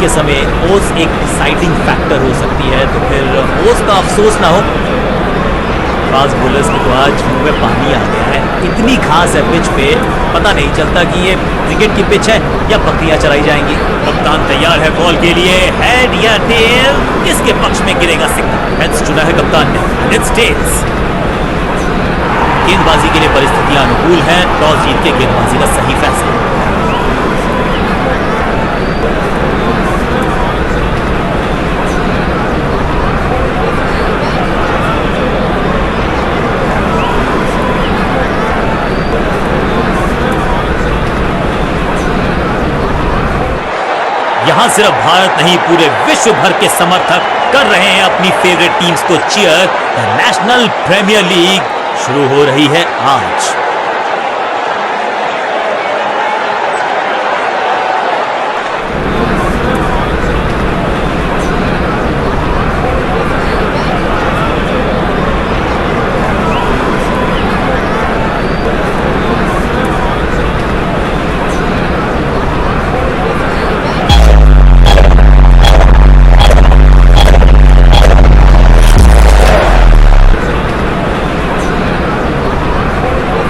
के समय ओस एक डिसाइडिंग फैक्टर हो सकती है, तो फिर ओस का अफसोस ना हो। फास्ट बॉलर्स की तो आज मुंह में पानी आ गया है, इतनी खास है पिच पे, पता नहीं चलता कि ये क्रिकेट की पिच है या बकरियां चलाई जाएंगी। कप्तान तैयार है बॉल के लिए, हेड या टेल, किसके पक्ष में गिरेगा सिग्नल? हेड्स चुना है कप्तान ने, एंड इट्स टेल्स। गेंदबाजी के लिए परिस्थितियां अनुकूल हैं, टॉस जीत के गेंदबाजी का सही फैसला। यहां सिर्फ भारत नहीं, पूरे विश्व भर के समर्थक कर रहे हैं अपनी फेवरेट टीम्स को cheer. The national premier league शुरू हो रही है आज।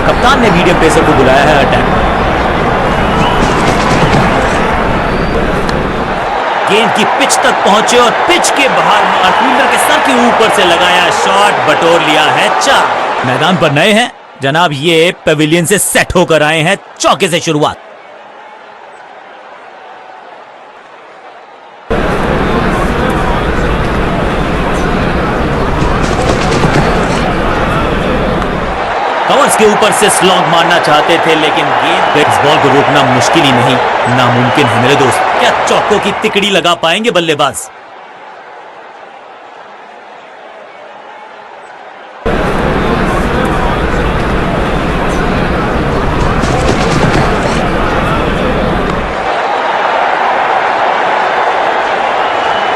कप्तान ने मीडियम पेसर को बुलाया है अटैक पर। गेंद की पिच तक पहुंचे और पिच के बाहर मार फील्डर के सर के ऊपर से लगाया शॉट, बटोर लिया है 4। मैदान पर नए हैं जनाब, ये पेविलियन से सेट होकर आए हैं, चौके से शुरुआत। कवर्स के ऊपर से स्लॉग मारना चाहते थे, लेकिन गेंद इस बॉल को रोकना मुश्किल ही नहीं, नामुमकिन है मेरे दोस्त। क्या चौकों की तिकड़ी लगा पाएंगे बल्लेबाज?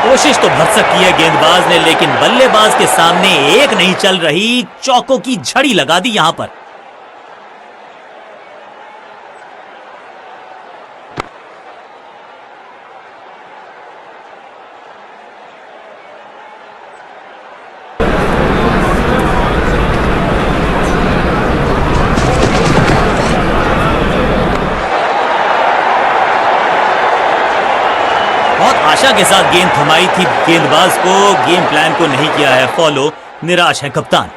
कोशिश तो भरसक की है गेंदबाज ने, लेकिन बल्लेबाज के सामने एक नहीं चल रही, चौकों की झड़ी लगा दी यहां पर। बहुत आशा के साथ गेंद थमाई थी गेंदबाज को, गेम प्लान को नहीं किया है फॉलो, निराश है कप्तान।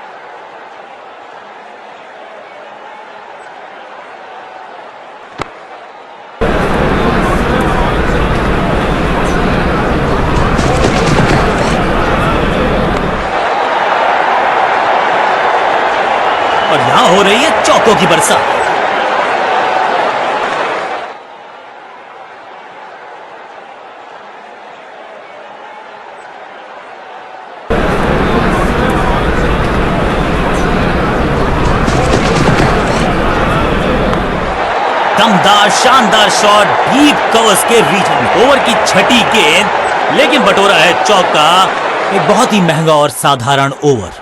और यहां हो रही है चौकों की बरसात। दमदार शानदार शॉट डीप कवर्स के रीजन में, ओवर की छठी गेंद, लेकिन बटोरा है चौका। एक बहुत ही महंगा और साधारण ओवर।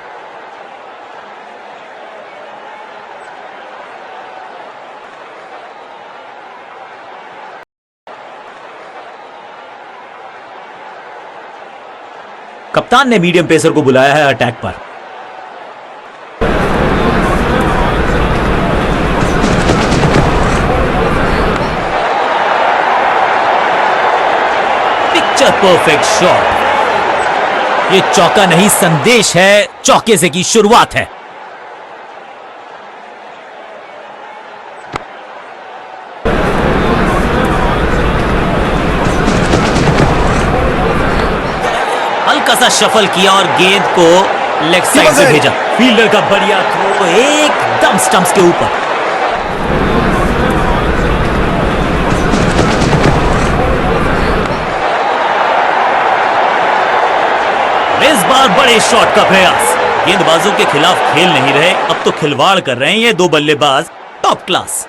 कप्तान ने मीडियम पेसर को बुलाया है अटैक पर। Picture perfect shot. ये चौका नहीं, संदेश है, चौके से की शुरुआत है। हल्का सा शफल किया और गेंद को लेग साइड से भेजा। फील्डर का बढ़िया थ्रो एकदम स्टंप्स के ऊपर। इस बार बड़े शॉट का प्रयास। गेंदबाजों के खिलाफ खेल नहीं रहे, अब तो खिलवाड़ कर रहे हैं ये दो बल्लेबाज, टॉप क्लास।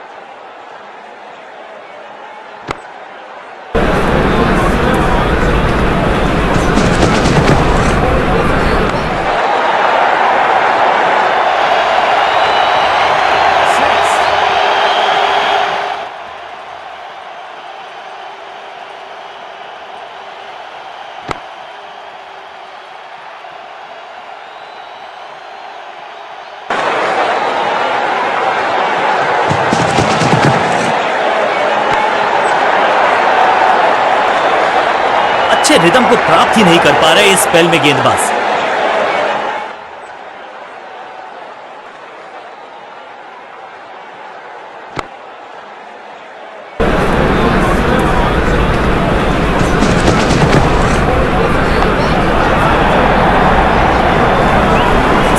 अच्छे रिदम को प्राप्त ही नहीं कर पा रहे इस स्पेल में गेंदबाज।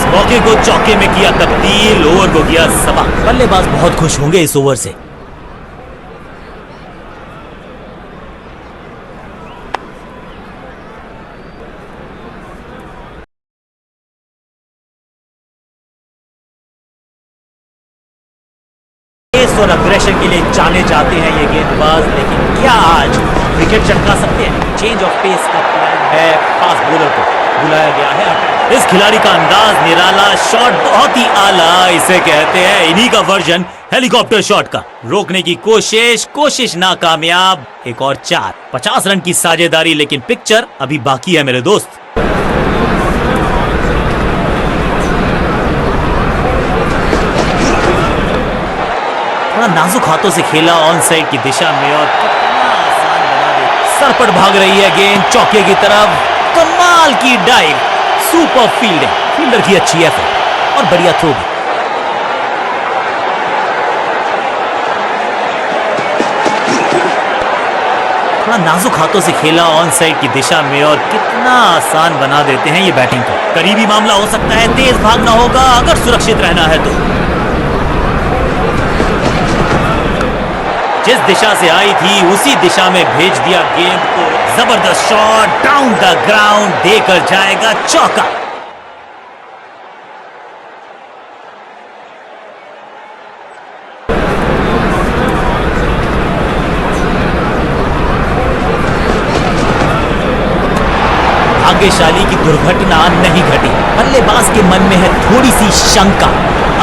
मौके को चौके में किया तब्दील, ओवर को किया सबा। बल्लेबाज बहुत खुश होंगे इस ओवर से। और अग्रेशन के लिए जाने जाते हैं ये गेंदबाज, लेकिन क्या आज विकेट चटका सकते हैं? चेंज ऑफ पेस का प्लान है, फास्ट बॉलर को बुलाया गया है। इस खिलाड़ी का अंदाज निराला, शॉट बहुत ही आला, इसे कहते हैं इन्हीं का वर्जन हेलीकॉप्टर शॉट का। रोकने की कोशिश नाकामयाब। एक और 4, 50 रन की साझेदारी, लेकिन पिक्चर अभी बाकी है मेरे दोस्त। थोड़ा नाजुक हाथों से खेला ऑन साइड की दिशा में और कितना आसान बना दे। सरपट भाग रही है गेंद चौके की तरफ। कमाल की डाइव, सुपर फील्डिंग, फील्डर की अच्छी एफर्ट और बढ़िया थ्रो भी। थोड़ा नाजुक हाथों से खेला ऑन साइड की दिशा में और कितना आसान बना देते हैं ये बैटिंग को। करीबी मामला हो सकता है, तेज भागना होगा अगर सुरक्षित रहना है तो। जिस दिशा से आई थी उसी दिशा में भेज दिया गेंद को। जबरदस्त शॉट, डाउन द ग्राउंड, देकर जाएगा चौका। भाग्यशाली की दुर्घटना नहीं घटी। बल्लेबाज के मन में है थोड़ी सी शंका,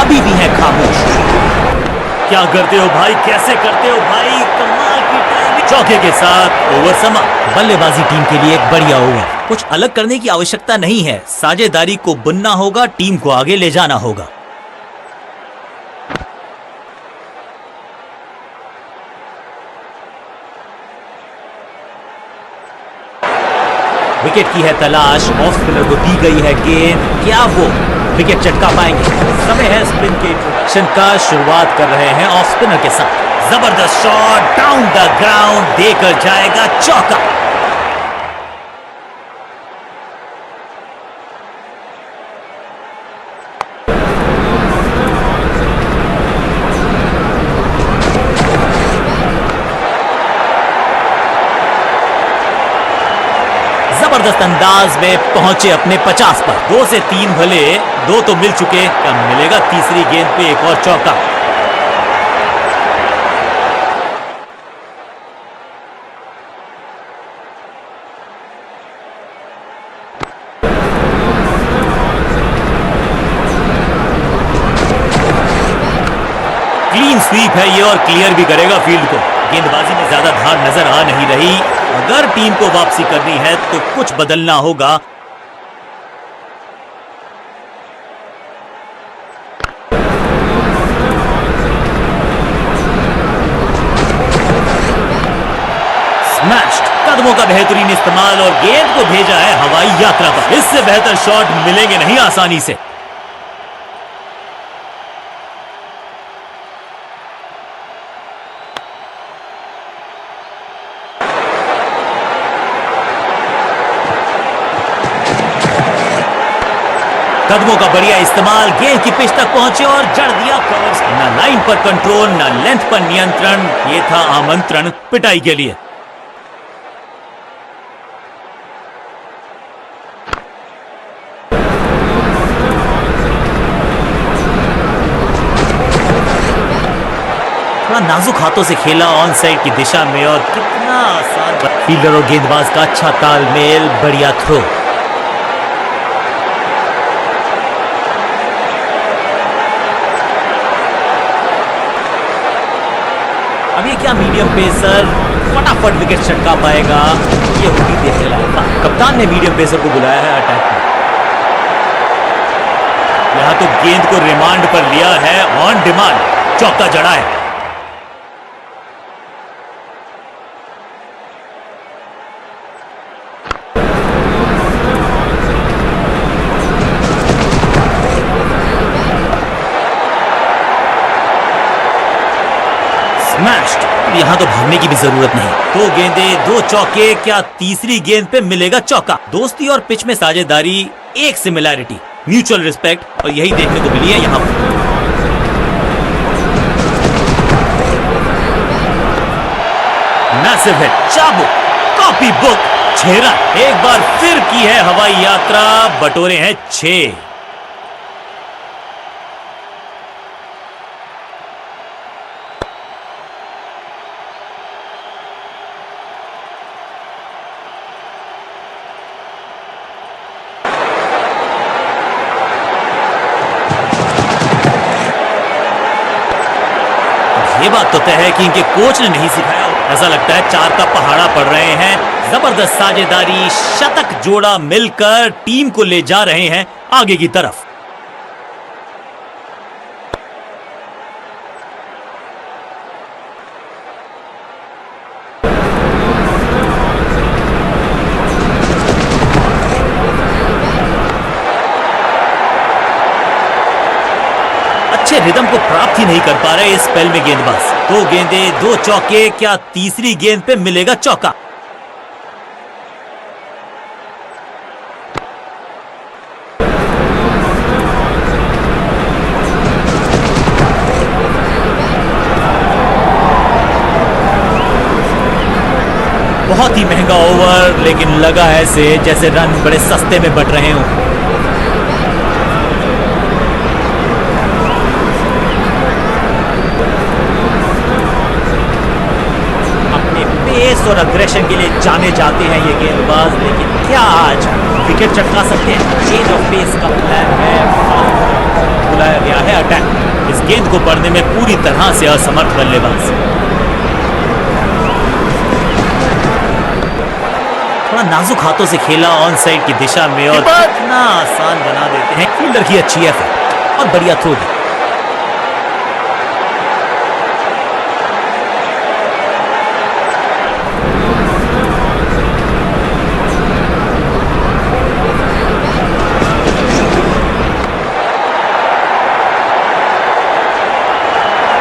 अभी भी है खामोश। क्या करते हो भाई, कैसे करते हो भाई, कमाल की टाइमिंग। चौके के साथ ओवर समा। बल्लेबाजी टीम के लिए एक बढ़िया ओवर। कुछ अलग करने की आवश्यकता नहीं है, साझेदारी को बुनना होगा, टीम को आगे ले जाना होगा। विकेट की है तलाश, ऑफ स्पिनर को दी गई है गेंद, क्या वो विकेट चटका पाएंगे? समय है स्पिन के इंट्रोडक्शन का, शुरुआत कर रहे हैं ऑफ स्पिनर के साथ। जबरदस्त शॉट, डाउन द ग्राउंड, देकर जाएगा चौका। जबरदस्त अंदाज में पहुंचे अपने 50 पर। 2 से 3 भले, 2 तो मिल चुके, क्या मिलेगा तीसरी गेंद पे एक और चौका? क्लीन स्वीप है ये और क्लियर भी करेगा फील्ड को। गेंदबाजी में ज्यादा धार नजर आ नहीं रही। अगर टीम को वापसी करनी है तो कुछ बदलना होगा। स्मैश्ड, कदमों का बेहतरीन इस्तेमाल और गेंद को भेजा है हवाई यात्रा पर। इससे बेहतर शॉट मिलेंगे नहीं आसानी से। कदमों का बढ़िया इस्तेमाल, गेंद की पिच तक पहुंचे और जड़ दिया कवर। ना लाइन पर कंट्रोल, ना लेंथ पर नियंत्रण, ये था आमंत्रण पिटाई के लिए। थोड़ा नाजुक हाथों से खेला ऑन साइड की दिशा में और कितना आसान। फील्डर और गेंदबाज का अच्छा तालमेल, बढ़िया थ्रो। अब ये क्या मीडियम पेसर फटाफट विकेट चटका पाएगा? ये होगी देखने लायक बात। कप्तान ने मीडियम पेसर को बुलाया है अटैक में। यहां तो गेंद को रिमांड पर लिया है, ऑन डिमांड चौका जड़ा है। यहाँ तो भागने की भी जरूरत नहीं। 2 गेंदे 2 चौके, क्या तीसरी गेंद पे मिलेगा चौका? दोस्ती और पिच में साझेदारी, एक सिमिलैरिटी, म्यूचुअल रिस्पेक्ट, और यही देखने को मिली है यहाँ पर। मैसिव हिट, चाबुक, कॉपी बुक, 6 रन। एक बार फिर की है हवाई यात्रा, बटोरे हैं 6। ये बात तो तय है कि इनके कोच ने नहीं सिखाया। ऐसा लगता है 4 का पहाड़ा पड़ रहे हैं। जबरदस्त साझेदारी, शतक जोड़ा मिलकर टीम को ले जा रहे हैं आगे की तरफ। अच्छे रिदम को प्राप्त ही नहीं कर पा रहे इस स्पेल में गेंदबाज। 2 गेंदे 2 चौके, क्या तीसरी गेंद पे मिलेगा चौका? बहुत ही महंगा ओवर, लेकिन लगा ऐसे जैसे रन बड़े सस्ते में बट रहे हों। पेस और अग्रेशन के लिए जाने जाते हैं ये गेंदबाज, लेकिन क्या आज विकेट चटका सकते हैं? चेंज ऑफ पेस का प्लान है, बुलाया गया है अटैक। इस गेंद को पढ़ने में पूरी तरह से असमर्थ बल्लेबाज। थोड़ा नाजुक हाथों से खेला ऑन साइड की दिशा में, और कितना आसान बना देते हैं। फील्डर की अच्छी एफर्ट और बढ़िया थ्रो भी।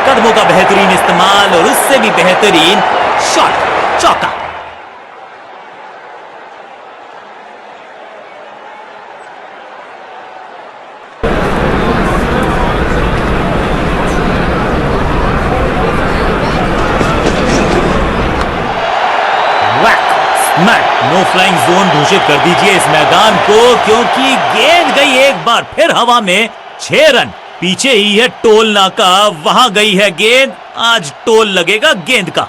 कदमों का बेहतरीन इस्तेमाल और उससे भी बेहतरीन शॉट, चौका। नो फ्लाइंग जोन घोषित कर दीजिए इस मैदान को, क्योंकि गेंद गई एक बार फिर हवा में। 6 रन। पीछे ही है टोल नाका, वहां गई है गेंद। आज टोल लगेगा गेंद का।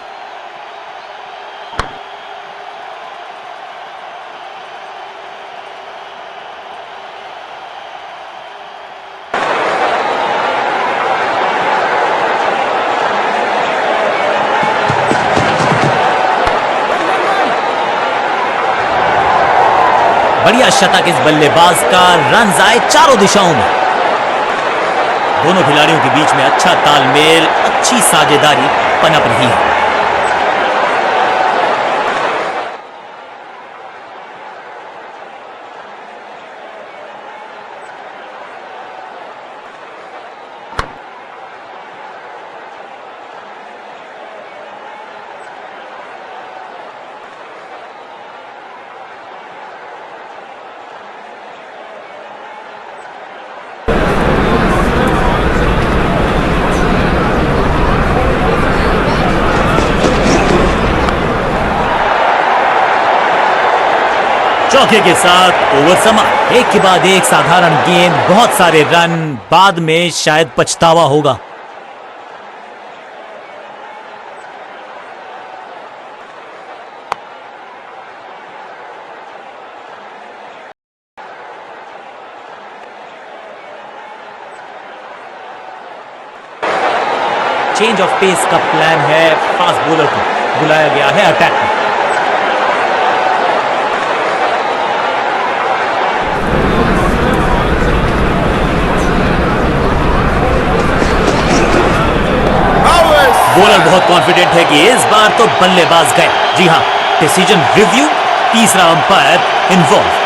बढ़िया शतक इस बल्लेबाज का। रन आए चारों दिशाओं में। दोनों खिलाड़ियों के बीच में अच्छा तालमेल, अच्छी साझेदारी पनप रही है। चौके के साथ ओवर समाप्त। एक के बाद एक साधारण गेंद, बहुत सारे रन, बाद में शायद पछतावा होगा। चेंज ऑफ पेस का प्लान है। फास्ट बॉलर को बुलाया गया है अटैक में। बॉलर बहुत कॉन्फिडेंट है कि इस बार तो बल्लेबाज गए। जी हां, डिसीजन रिव्यू, तीसरा अंपायर इन्वॉल्व।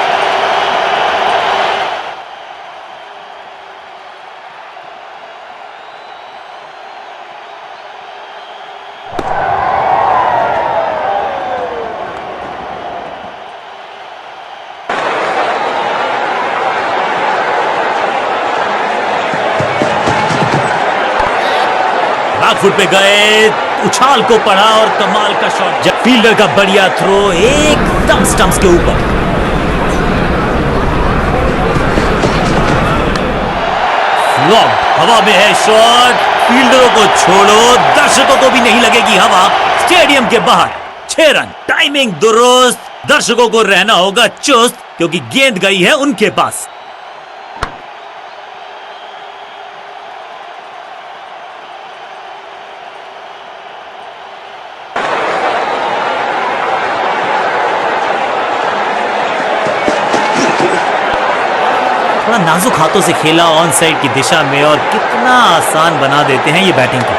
बैक फुट पे गए, उछाल को पड़ा और कमाल का शॉट। फील्डर का बढ़िया थ्रो एकदम स्टंप्स के ऊपर। फ्लॉप, हवा में है शॉट। फील्डरों को छोड़ो, दर्शकों को भी नहीं लगेगी हवा। स्टेडियम के बाहर 6 रन। टाइमिंग दुरुस्त, दर्शकों को रहना होगा चुस्त क्योंकि गेंद गई है उनके पास। थोड़ा नाजुक हाथों से खेला ऑन साइड की दिशा में और कितना आसान बना देते हैं ये बैटिंग को।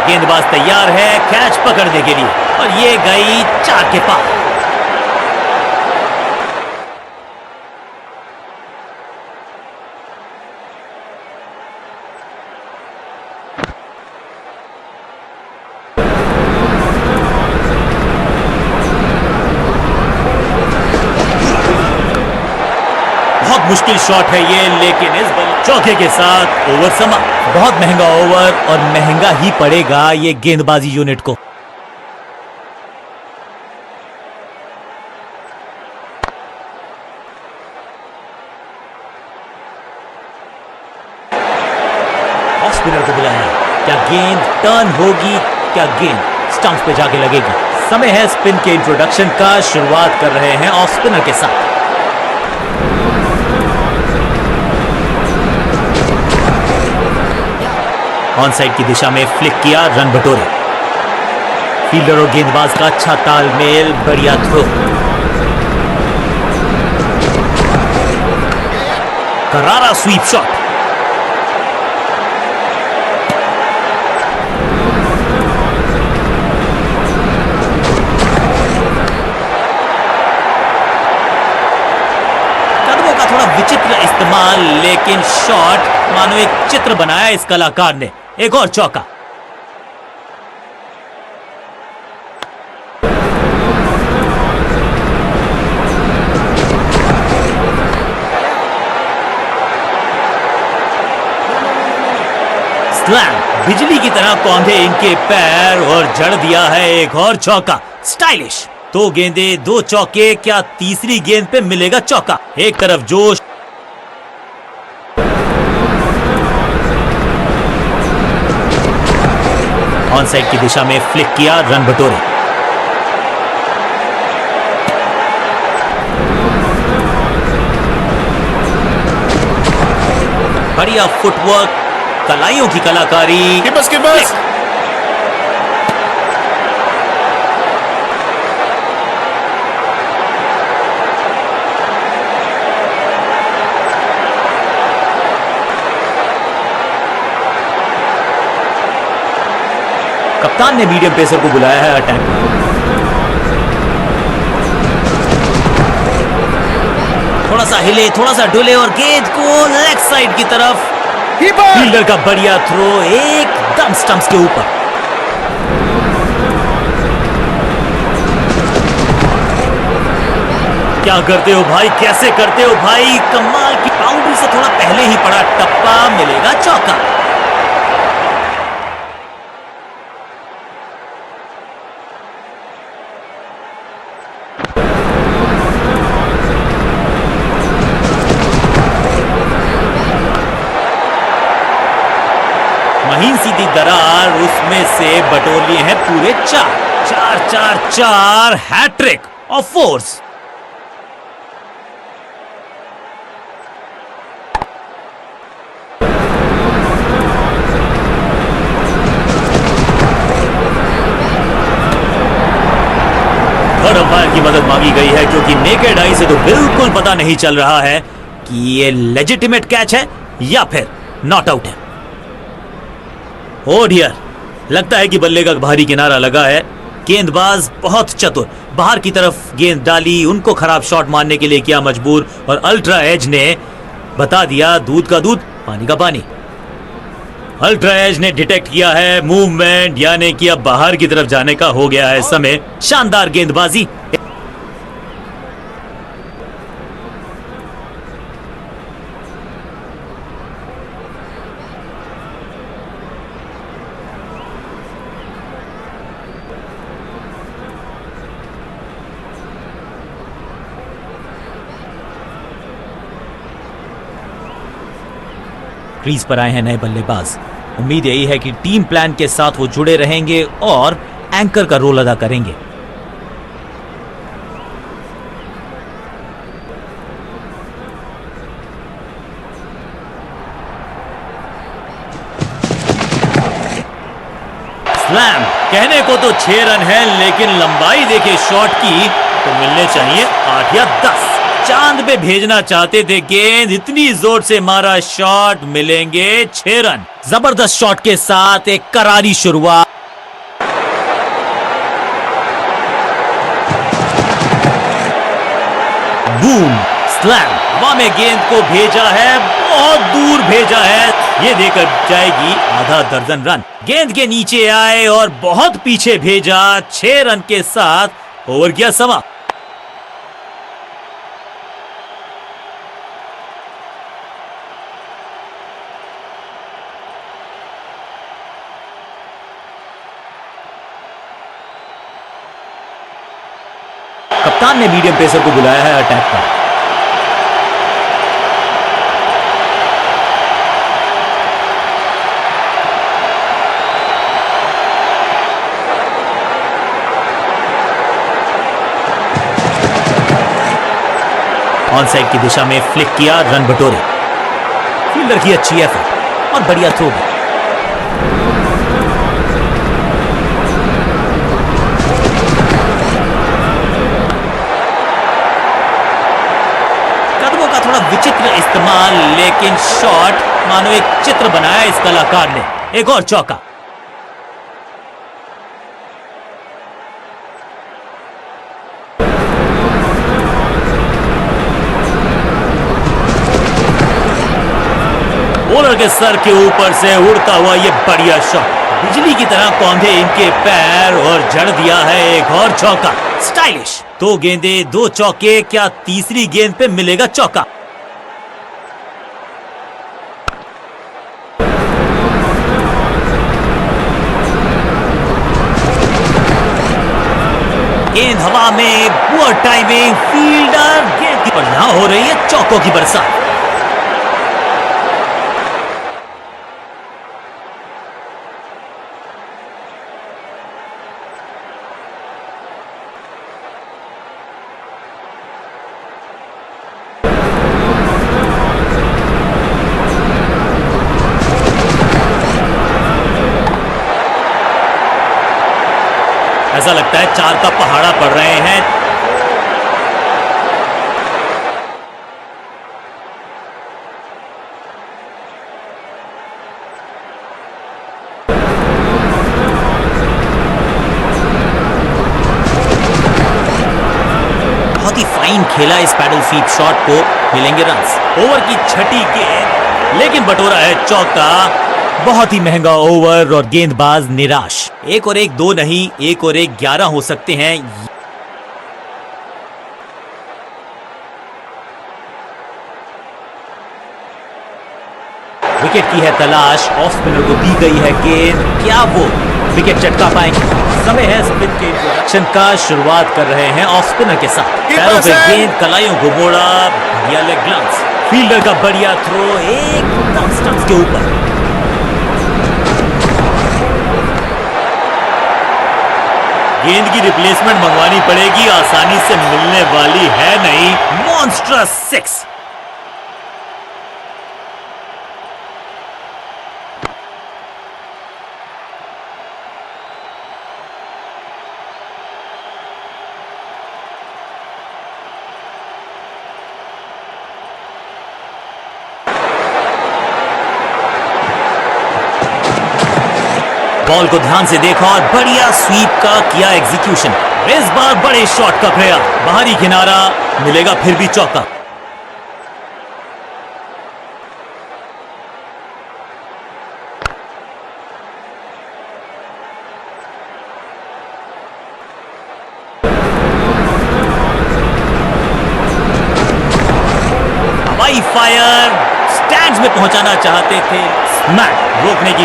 गेंदबाज तैयार है कैच पकड़ने के लिए और ये गई 4 के पार। बहुत मुश्किल शॉट है ये, लेकिन इस बॉल चौके के साथ ओवर समा। बहुत महंगा ओवर और महंगा ही पड़ेगा ये गेंदबाजी यूनिट को। ऑफ स्पिनर को बुलाया, क्या गेंद टर्न होगी, क्या गेंद स्टंप्स पे जाके लगेगी। समय है स्पिन के इंट्रोडक्शन का। शुरुआत कर रहे हैं ऑफ स्पिनर के साथ। ऑन साइड की दिशा में फ्लिक किया, रन बटोरे। फील्डर और गेंदबाज का अच्छा तालमेल, बढ़िया थ्रो। करारा स्वीप शॉट। कदमों का थोड़ा विचित्र इस्तेमाल, लेकिन शॉट मानो एक चित्र बनाया इस कलाकार ने। एक और चौका। स्लैम, बिजली की तरह कौंधे इनके पैर और जड़ दिया है एक और चौका। स्टाइलिश। 2 गेंदे 2 चौके, क्या तीसरी गेंद पे मिलेगा चौका। एक तरफ जोश, ऑन साइड की दिशा में फ्लिक किया, रन बटोरे। बढ़िया फुटवर्क, कलाइयों की कलाकारी। कप्तान ने मीडियम पेसर को बुलाया है अटैक में। थोड़ा सा हिले, थोड़ा सा डुले और गेंद को लेग साइड की तरफ। फील्डर का बढ़िया थ्रो एकदम स्टंप्स के ऊपर। क्या करते हो भाई, कैसे करते हो भाई। कमाल की बाउंड्री से थोड़ा पहले ही पड़ा टप्पा, मिलेगा चौका। महीन सीधी दरार, उसमें से बटोर लिए हैं पूरे 4 hat trick of fours. Third umpire की मदद मांगी गई है क्योंकि नेकेड आई से तो बिल्कुल पता नहीं चल रहा है कि ये लेजिटिमेट कैच है या फिर नॉट आउट है। ओ डियर, लगता है कि बल्ले का भारी किनारा लगा है। गेंदबाज बहुत चतुर, बाहर की तरफ गेंद डाली, उनको खराब शॉट मारने के लिए किया मजबूर और अल्ट्रा एज ने बता दिया दूध का दूध पानी का पानी। अल्ट्रा एज ने डिटेक्ट किया है मूवमेंट, यानी कि अब बाहर की तरफ जाने का हो गया है समय। शानदार गेंदबाजी। क्रीज पर आए हैं नए बल्लेबाज। उम्मीद यही है कि टीम प्लान के साथ वो जुड़े रहेंगे और एंकर का रोल अदा करेंगे। स्लैम। कहने को तो 6 रन है, लेकिन लंबाई देखे शॉट की तो मिलने चाहिए 8 या 10। चांद पे भेजना चाहते थे गेंद, इतनी जोर से मारा शॉट, मिलेंगे 6 रन। जबरदस्त शॉट के साथ एक करारी शुरुआत। बूम। स्लैम। हवा में गेंद को भेजा है, बहुत दूर भेजा है, ये देकर जाएगी आधा दर्जन रन। गेंद के नीचे आए और बहुत पीछे भेजा। 6 रन के साथ ओवर किया समा। कप्तान ने मीडियम पेसर को बुलाया है अटैक पर। ऑन साइड की दिशा में फ्लिक किया, रन बटोरे। फील्डर की अच्छी एफर्ट और बढ़िया थ्रो भी। कदमों का थोड़ा विचित्र इस्तेमाल, लेकिन शॉट मानो एक चित्र बनाया इस कलाकार ने। एक और चौका। बॉलर के सर के ऊपर से उड़ता हुआ ये बढ़िया शॉट, बिजली की तरह कौंधे इनके पैर और जड़ दिया है एक और चौका। स्टाइलिश। 2 गेंदे 2 चौके, क्या तीसरी गेंद पे मिलेगा चौका? गेंद हवा में, पुअर टाइमिंग, फील्डर गेंद की पर यहां हो रही है चौकों की बरसात। ऐसा लगता है 4 का पहाड़ा पड़ रहे हैं। बहुत ही फाइन खेला इस पैडल स्वीप शॉट को, मिलेंगे रन्स। ओवर की छठी गेंद, लेकिन बटोरा है चौका। बहुत ही महंगा ओवर और गेंदबाज निराश। 1 और 1 2 नहीं, 1 और 1 11 हो सकते हैं। विकेट की है तलाश, ऑफ स्पिनर को दी गई है गेंद, क्या वो विकेट चटका पाएंगे? समय है स्पिन के इंट्रोडक्शन का। शुरुआत कर रहे हैं ऑफ स्पिनर के साथ। पैरों पे गेंद, कलाइयों को मोड़ा, बढ़िया लेग ग्लांस। फील्डर का बढ़िया थ्रो, एकदम स्टंप्स के ऊपर। गेंद की रिप्लेसमेंट मंगवानी पड़ेगी, आसानी से मिलने वाली है नहीं। मॉन्स्ट्रस 6। बॉल को ध्यान से देखा और बढ़िया स्वीप का किया एग्जीक्यूशन। इस बार बड़े शॉट का प्रयास, बाहरी किनारा, मिलेगा फिर भी चौका। हवाई फायर, स्टैंड्स में पहुंचाना चाहते थे। स्मैक, रोकने की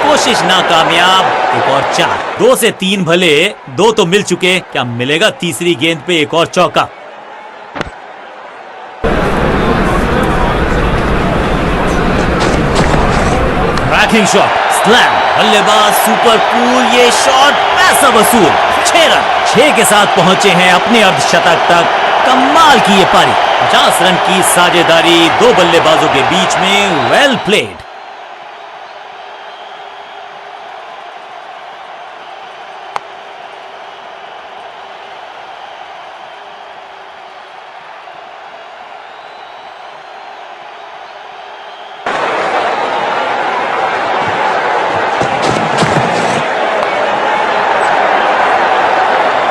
कोशिश नाकामयाब। एक और 4। 2 से 3 भले, 2 तो मिल चुके, क्या मिलेगा तीसरी गेंद पे एक और चौका? बैकिंग शॉट, स्लैम, बल्लेबाज सुपर कूल, ये शॉट पैसा वसूल। 6 रन, 6 के साथ पहुंचे हैं अपने अर्धशतक तक। कमाल की ये पारी, 50 रन की साझेदारी दो बल्लेबाजों के बीच में। Well played.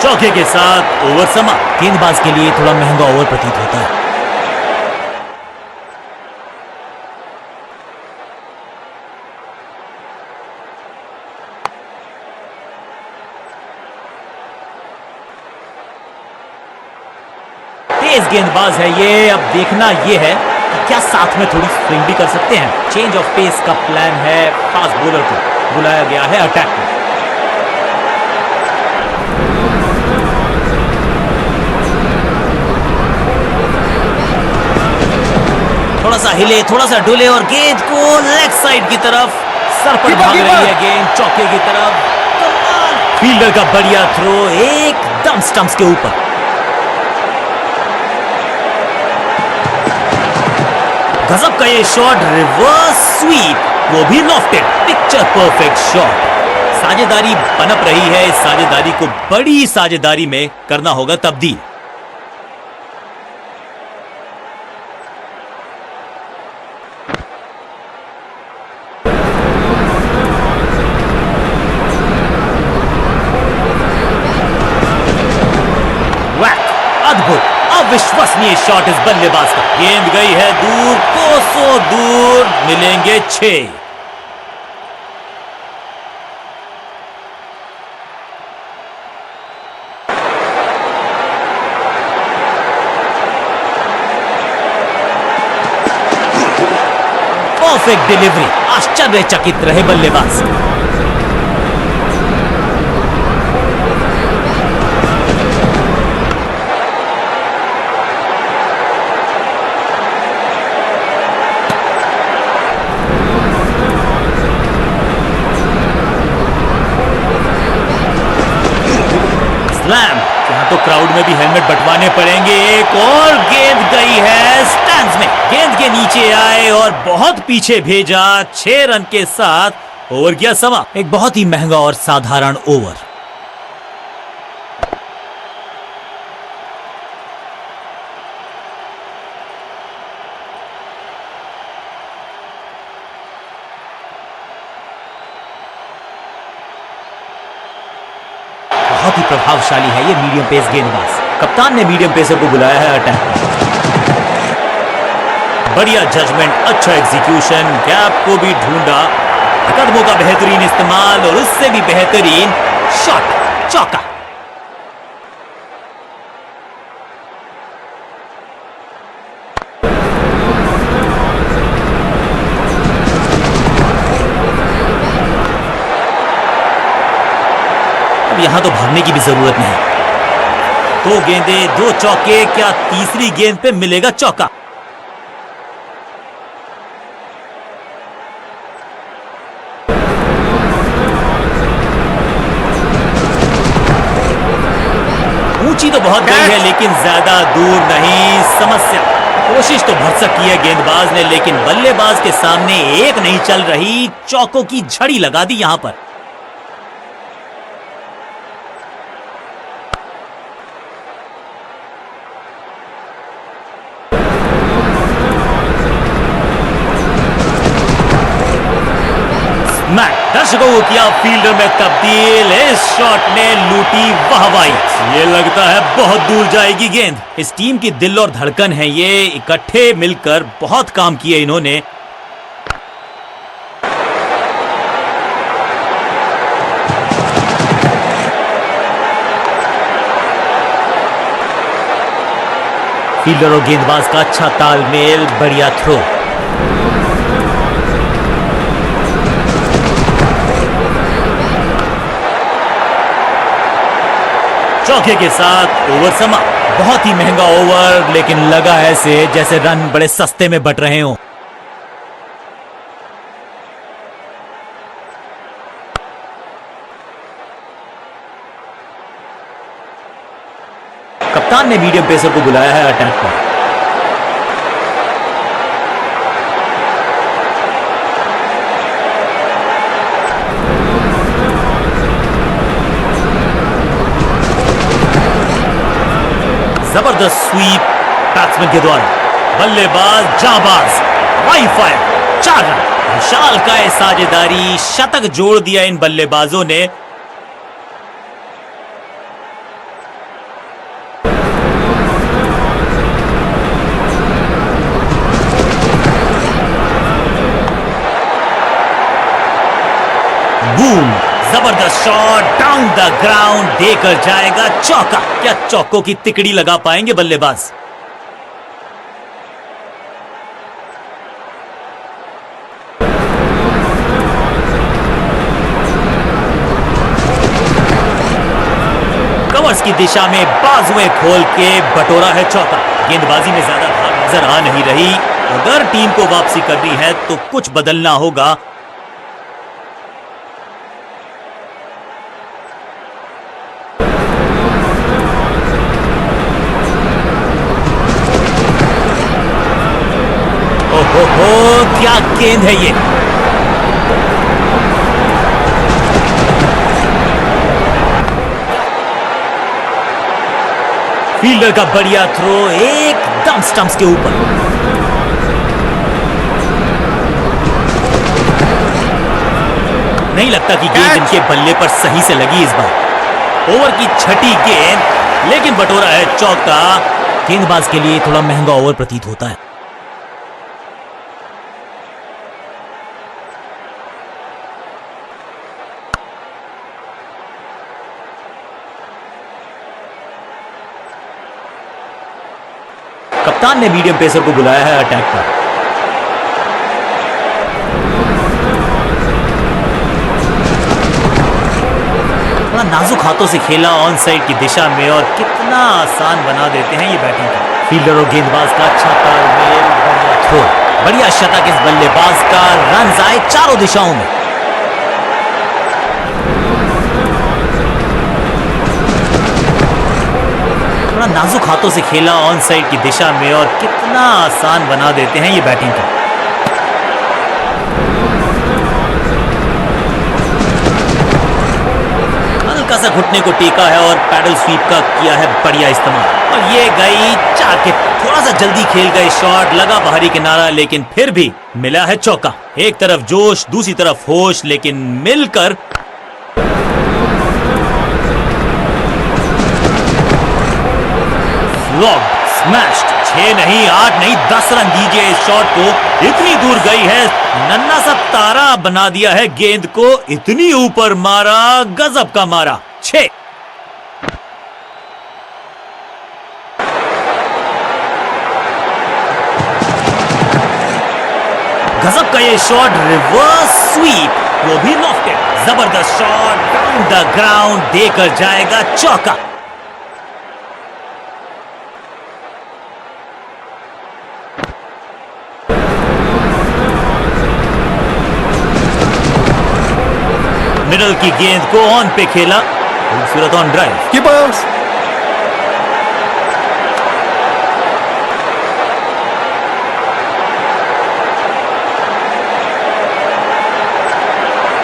चौके के साथ ओवर समाप्त। गेंदबाज के लिए थोड़ा महंगा ओवर प्रतीत होता है। तेज गेंदबाज है ये। अब देखना ये है कि क्या साथ में थोड़ी स्विंग भी कर सकते हैं। चेंज ऑफ पेस का प्लान है। फास्ट बॉलर को बुलाया गया है अटैक में। थोड़ा सा हिले, थोड़ा सा डुले और गेंद को लेग साइड की तरफ सर पर भाग रही है गेंद, चौके की तरफ। फील्डर का बढ़िया थ्रो एकदम स्टंप्स के ऊपर। गजब का ये शॉट, रिवर्स स्वीप, वो भी लॉफ्टेड। Picture perfect shot. साझेदारी पनप रही है। इस साझेदारी को बड़ी साझेदारी में करना होगा तब्दील। अविश्वसनीय शॉट इस बल्लेबाज का। गेंद गई है दूर, कोसों दूर। मिलेंगे 6। Perfect delivery. आश्चर्यचकित रहे बल्लेबाज। यहां तो क्राउड में भी हेलमेट बंटवाने पड़ेंगे। एक और गेंद गई है स्टैंड्स में। गेंद के नीचे आए और बहुत पीछे भेजा। 6 रन के साथ ओवर गया समा। एक बहुत ही महंगा और साधारण ओवर। बहुत ही प्रभावशाली है ये मीडियम पेस गेंदबाज। कप्तान ने मीडियम पेसर को बुलाया है अटैक में। बढ़िया जजमेंट, अच्छा एग्जीक्यूशन, गैप को भी ढूंढा, कदमों का बेहतरीन इस्तेमाल और उससे भी बेहतरीन शॉट, चौका। यहां तो भागने की भी जरूरत नहीं। 2 गेंदें, 2 चौके, क्या तीसरी गेंद पे मिलेगा चौका? ऊंची तो बहुत गई है लेकिन ज्यादा दूर नहीं। समस्या, कोशिश तो भरसक की है गेंदबाज ने, लेकिन बल्लेबाज के सामने एक नहीं चल रही। चौकों की झड़ी लगा दी यहां पर। दर्शकों को किया फील्डर में तब्दील। इस शॉट ने लूटी वाहवाही। ये लगता है बहुत दूर जाएगी गेंद। इस टीम की दिल और धड़कन है ये। इकट्ठे मिलकर बहुत काम किए इन्होंने। फील्डर और गेंदबाज का अच्छा तालमेल, बढ़िया थ्रो। चौके के साथ ओवर समा। बहुत ही महंगा ओवर, लेकिन लगा ऐसे जैसे रन बड़े सस्ते में बट रहे हों। कप्तान ने मीडियम पेसर को बुलाया है अटैक पर। जबरदस्त स्वीप बैट्समैन के द्वारा, बल्लेबाज जाबाज, वाई फायर, 4 रन। विशाल काय साझेदारी, शतक जोड़ दिया इन बल्लेबाजों ने। बूम, जबरदस्त शॉट डाउन द ग्राउंड, देकर जाएगा चौका। क्या चौकों की तिकड़ी लगा पाएंगे बल्लेबाज? कवर्स की दिशा में बाजुएं खोल के बटोरा है चौका। गेंदबाजी में ज्यादा धार नजर आ नहीं रही। अगर टीम को वापसी करनी है तो कुछ बदलना होगा। ओहो, क्या गेंद है ये। फील्डर का बढ़िया थ्रो एकदम स्टंप्स के ऊपर। नहीं लगता कि गेंद इनके बल्ले पर सही से लगी इस बार। ओवर की छठी गेंद, लेकिन बटोरा है चौका। गेंदबाज के लिए थोड़ा महंगा ओवर प्रतीत होता है। कप्तान ने मीडियम पेसर को बुलाया है अटैक पर। बड़ा नाजुक हाथों से खेला ऑन साइड की दिशा में, और कितना आसान बना देते हैं ये बैटिंग का। फील्डर और गेंदबाज का अच्छा तालमेल, बढ़िया थ्रो, बढ़िया शतक इस बल्लेबाज का। रन आए चारों दिशाओं में। नाजुक हाथों से खेला ऑन साइड की दिशा में, और कितना आसान बना देते हैं ये बैटिंग का। हल्का सा घुटने को टीका है और पैडल स्वीप का किया है बढ़िया इस्तेमाल। और ये गई 4 के। थोड़ा सा जल्दी खेल गए शॉट, लगा बाहरी किनारा, लेकिन फिर भी मिला है चौका। एक तरफ जोश, दूसरी तरफ होश, लेकिन मिलकर स्मैश्ड। 6 नहीं, 8 नहीं, 10 रन दीजिए इस शॉट को। इतनी दूर गई है, नन्ना सा तारा बना दिया है गेंद को। इतनी ऊपर मारा, गजब का मारा। 6। गजब का ये शॉट, रिवर्स स्वीप, वो भी लॉफ्टेड। जबरदस्त शॉट डाउन द ग्राउंड, देकर जाएगा चौका। मिडल की गेंद को ऑन पे खेला, खूबसूरत on drive. Keepers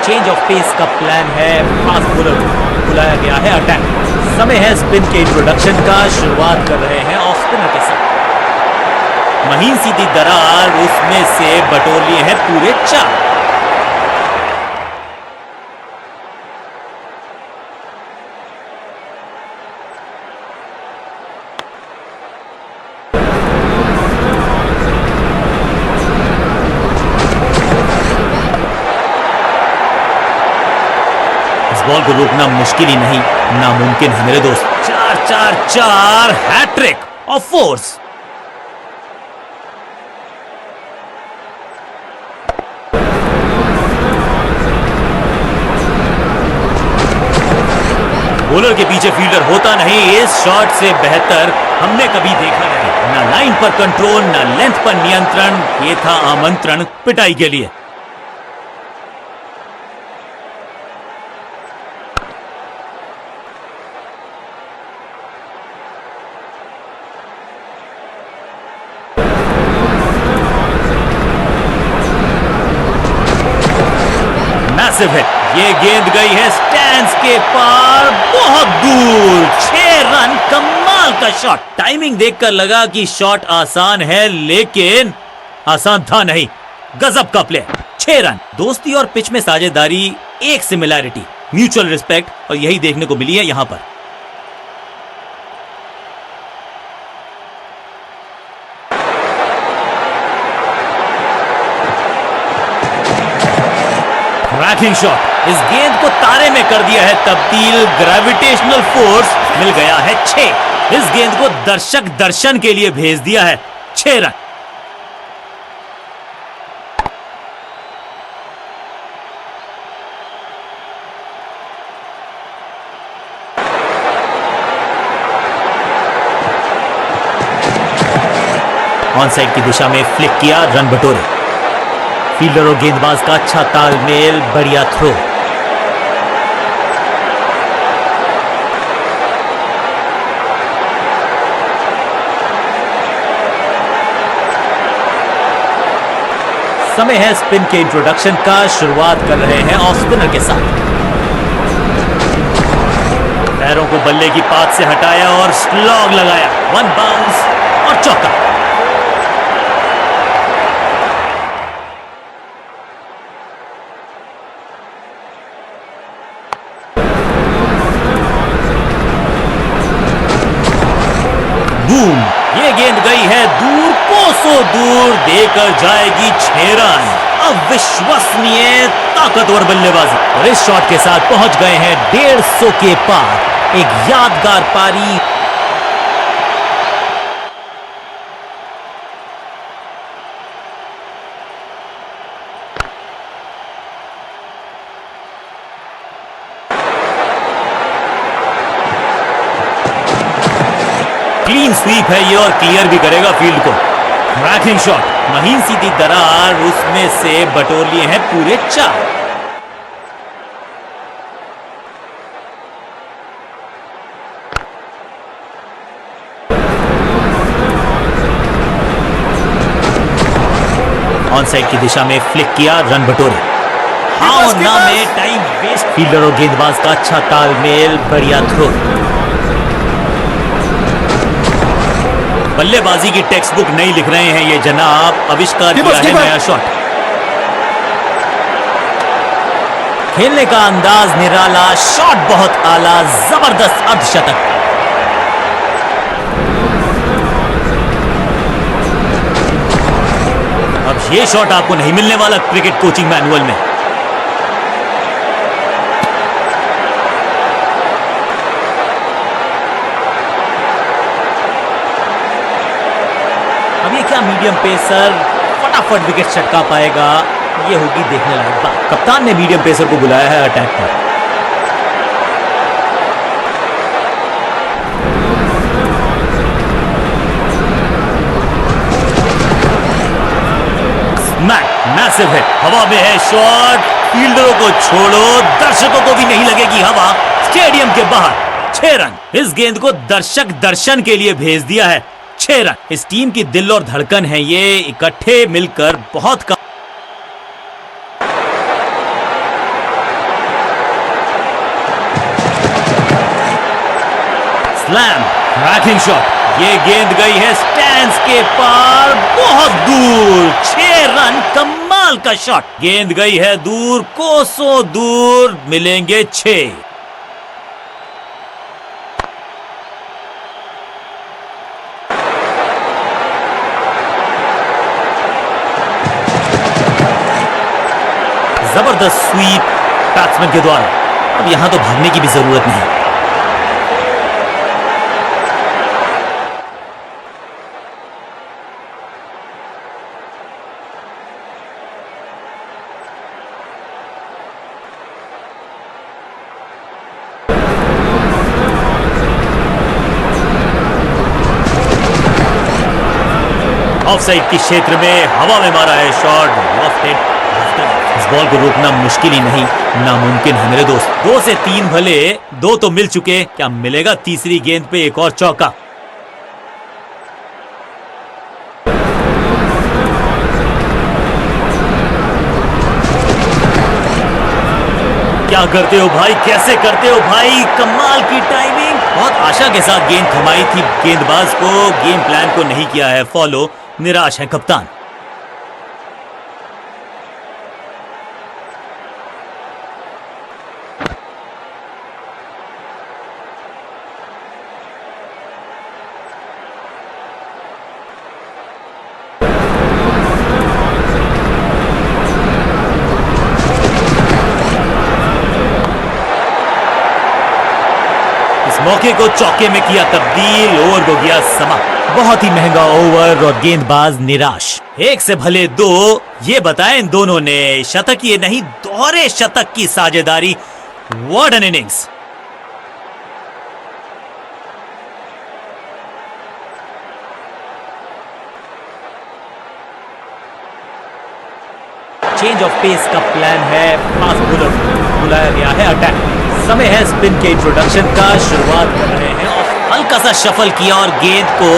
change of pace का प्लान है। फास्ट बॉलर बुलाया गया है अटैक। समय है स्पिन के इंट्रोडक्शन का। शुरुआत कर रहे हैं ऑफ स्पिनर के साथ। महीन सीधी दरार, उसमें से बटोर लिए हैं पूरे 4। बॉल को रोकना मुश्किल ही नहीं, नामुमकिन है मेरे दोस्त। 4-4-4 हैट्रिक ऑफ फोर्स। बॉलर के पीछे फील्डर होता नहीं। इस शॉट से बेहतर हमने कभी देखा नहीं। ना लाइन पर कंट्रोल, ना लेंथ पर नियंत्रण। ये था आमंत्रण पिटाई के लिए। मैसिव है, ये गेंद गई है स्टैंड्स के पार बहुत दूर। 6 रन, कमाल का शॉट। टाइमिंग देखकर लगा कि शॉट आसान है, लेकिन आसान था नहीं। गजब का प्ले। 6 रन। दोस्ती और पिच में साझेदारी, एक सिमिलैरिटी, म्यूचुअल रिस्पेक्ट, और यही देखने को मिली है यहां पर। क्रैकिंग शॉट, इस गेंद को तारे में कर दिया है तब्दील। ग्रेविटेशनल फोर्स मिल गया है 6। इस गेंद को दर्शक दर्शन के लिए भेज दिया है। 6 रन। ऑन साइड की दिशा में फ्लिक किया, रन बटोरे। फील्डर और गेंदबाज का अच्छा तालमेल, बढ़िया थ्रो। समय है स्पिन के इंट्रोडक्शन का। शुरुआत कर रहे हैं ऑफ स्पिनर के साथ। पैरों को बल्ले की पात से हटाया और स्लॉग लगाया। 1 बाउंस और चौका। बूम, ये गेंद गई है दूर, कोसों दूर, देकर जाएगी 6 रन। अविश्वसनीय ताकतवर बल्लेबाजी, और इस शॉट के साथ पहुंच गए हैं 150 के पार। एक यादगार पारी। क्लीन स्वीप है ये, और क्लियर भी करेगा फील्ड को। क्रैकिंग शॉट, महीन सीधी दरार, उसमें से बटोर लिए हैं पूरे 4। ऑन साइड की दिशा में फ्लिक किया, रन बटोरे। हाँ और ना में टाइम वेस्ट। फील्डर और गेंदबाज का अच्छा तालमेल, बढ़िया थ्रो। बल्लेबाजी की टेक्स्ट बुक नहीं लिख रहे हैं ये जनाब, आविष्कार किया है नया शॉट। खेलने का अंदाज निराला, शॉट बहुत आला, जबरदस्त अर्धशतक। अब ये शॉट आपको नहीं मिलने वाला क्रिकेट कोचिंग मैनुअल में। अब ये क्या मीडियम पेसर फटाफट विकेट छटका पाएगा, ये होगी देखने लायक बात। कप्तान ने मीडियम पेसर को बुलाया है अटैक पर। स्मैक, मैसिव है, हवा में है शॉट। फील्डरों को छोड़ो, दर्शकों को भी नहीं लगेगी हवा। स्टेडियम के बाहर 6 रन। इस गेंद को दर्शक दर्शन के लिए भेज दिया है। 6 रन। इस टीम की दिल और धड़कन है ये, इकट्ठे मिलकर बहुत कम। स्लैम, क्रैकिंग शॉट, ये गेंद गई है स्टैंड्स के पार बहुत दूर। 6 रन, कमाल का शॉट। गेंद गई है दूर, कोसों दूर, मिलेंगे 6। जबरदस्त स्वीप बैट्समैन के द्वारा। अब यहां तो भागने की भी जरूरत नहीं। ऑफसाइड के क्षेत्र में हवा में मारा है शॉट, लेफ्ट। इस बॉल को रोकना मुश्किल ही नहीं, नामुमकिन है मेरे दोस्त। 2 से 3 भले, 2 तो मिल चुके, क्या मिलेगा तीसरी गेंद पे एक और चौका? क्या करते हो भाई, कैसे करते हो भाई, कमाल की टाइमिंग। बहुत आशा के साथ गेंद थमाई थी गेंदबाज को, गेम प्लान को नहीं किया है फॉलो, निराश है कप्तान। मौके को चौके में किया तब्दील, ओवर को गया समा। बहुत ही महंगा ओवर और गेंदबाज निराश। एक से भले दो, ये बताएं इन दोनों ने शतक ये नहीं दोहरे शतक की साझेदारी। What an innings. Change of pace का प्लान है, फास्ट बॉलर बुलाया गया है अटैक। समय है स्पिन के इंट्रोडक्शन का, शुरुआत कर रहे हैं और हल्का सा शफल किया और गेंद को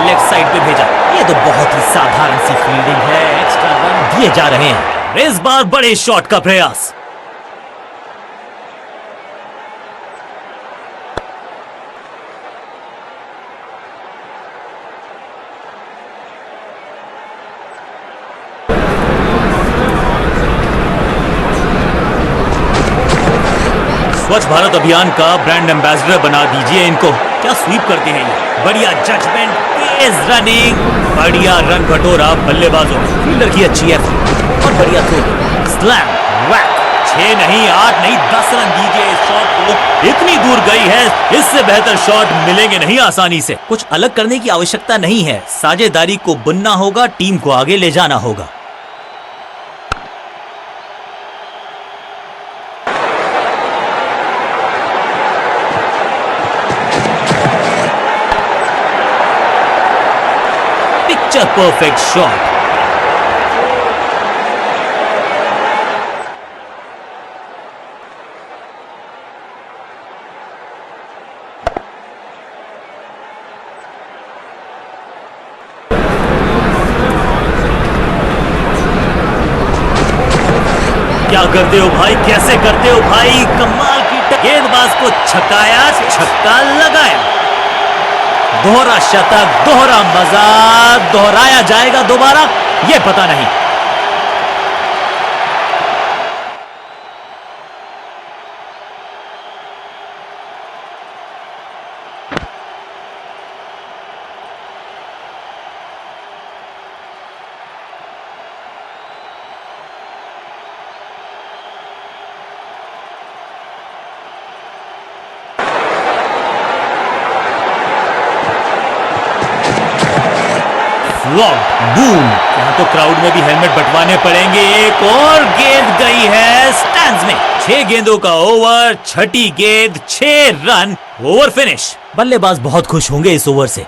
लेफ्ट साइड पे भेजा। ये तो बहुत ही साधारण सी फील्डिंग है, एक्स्ट्रा रन दिए जा रहे हैं। इस बार बड़े शॉट का प्रयास। स्वच्छ भारत अभियान का ब्रांड एम्बेसडर बना दीजिए इनको। क्या स्वीप करते हैं ये, बढ़िया जजमेंट, तेज रनिंग, बढ़िया रन बटोरा बल्लेबाजों। फील्डर की अच्छी एफर्ट और बढ़िया थ्रो, स्लैम, वैक। 6 नहीं 8 नहीं 10 रन दीजिए इस शॉट को। इतनी दूर गई है, इससे बेहतर शॉट मिलेंगे नहीं आसानी से। कुछ अलग करने की आवश्यकता नहीं है, साझेदारी को बुनना होगा, टीम को आगे ले जाना होगा। Perfect shot. क्या करते हो भाई, कैसे करते हो भाई, कमाल की। गेंदबाज को छकाया, छक्का लगाया। दोहरा शतक, दोहरा मजा, दोहराया जाएगा दोबारा, यह पता नहीं। बूम। यहां तो क्राउड में भी हेलमेट बंटवाने पड़ेंगे। एक और गेंद गई है स्टैंड्स में। 6 गेंदों का ओवर, छठी गेंद 6 रन, ओवर फिनिश। बल्लेबाज बहुत खुश होंगे इस ओवर से।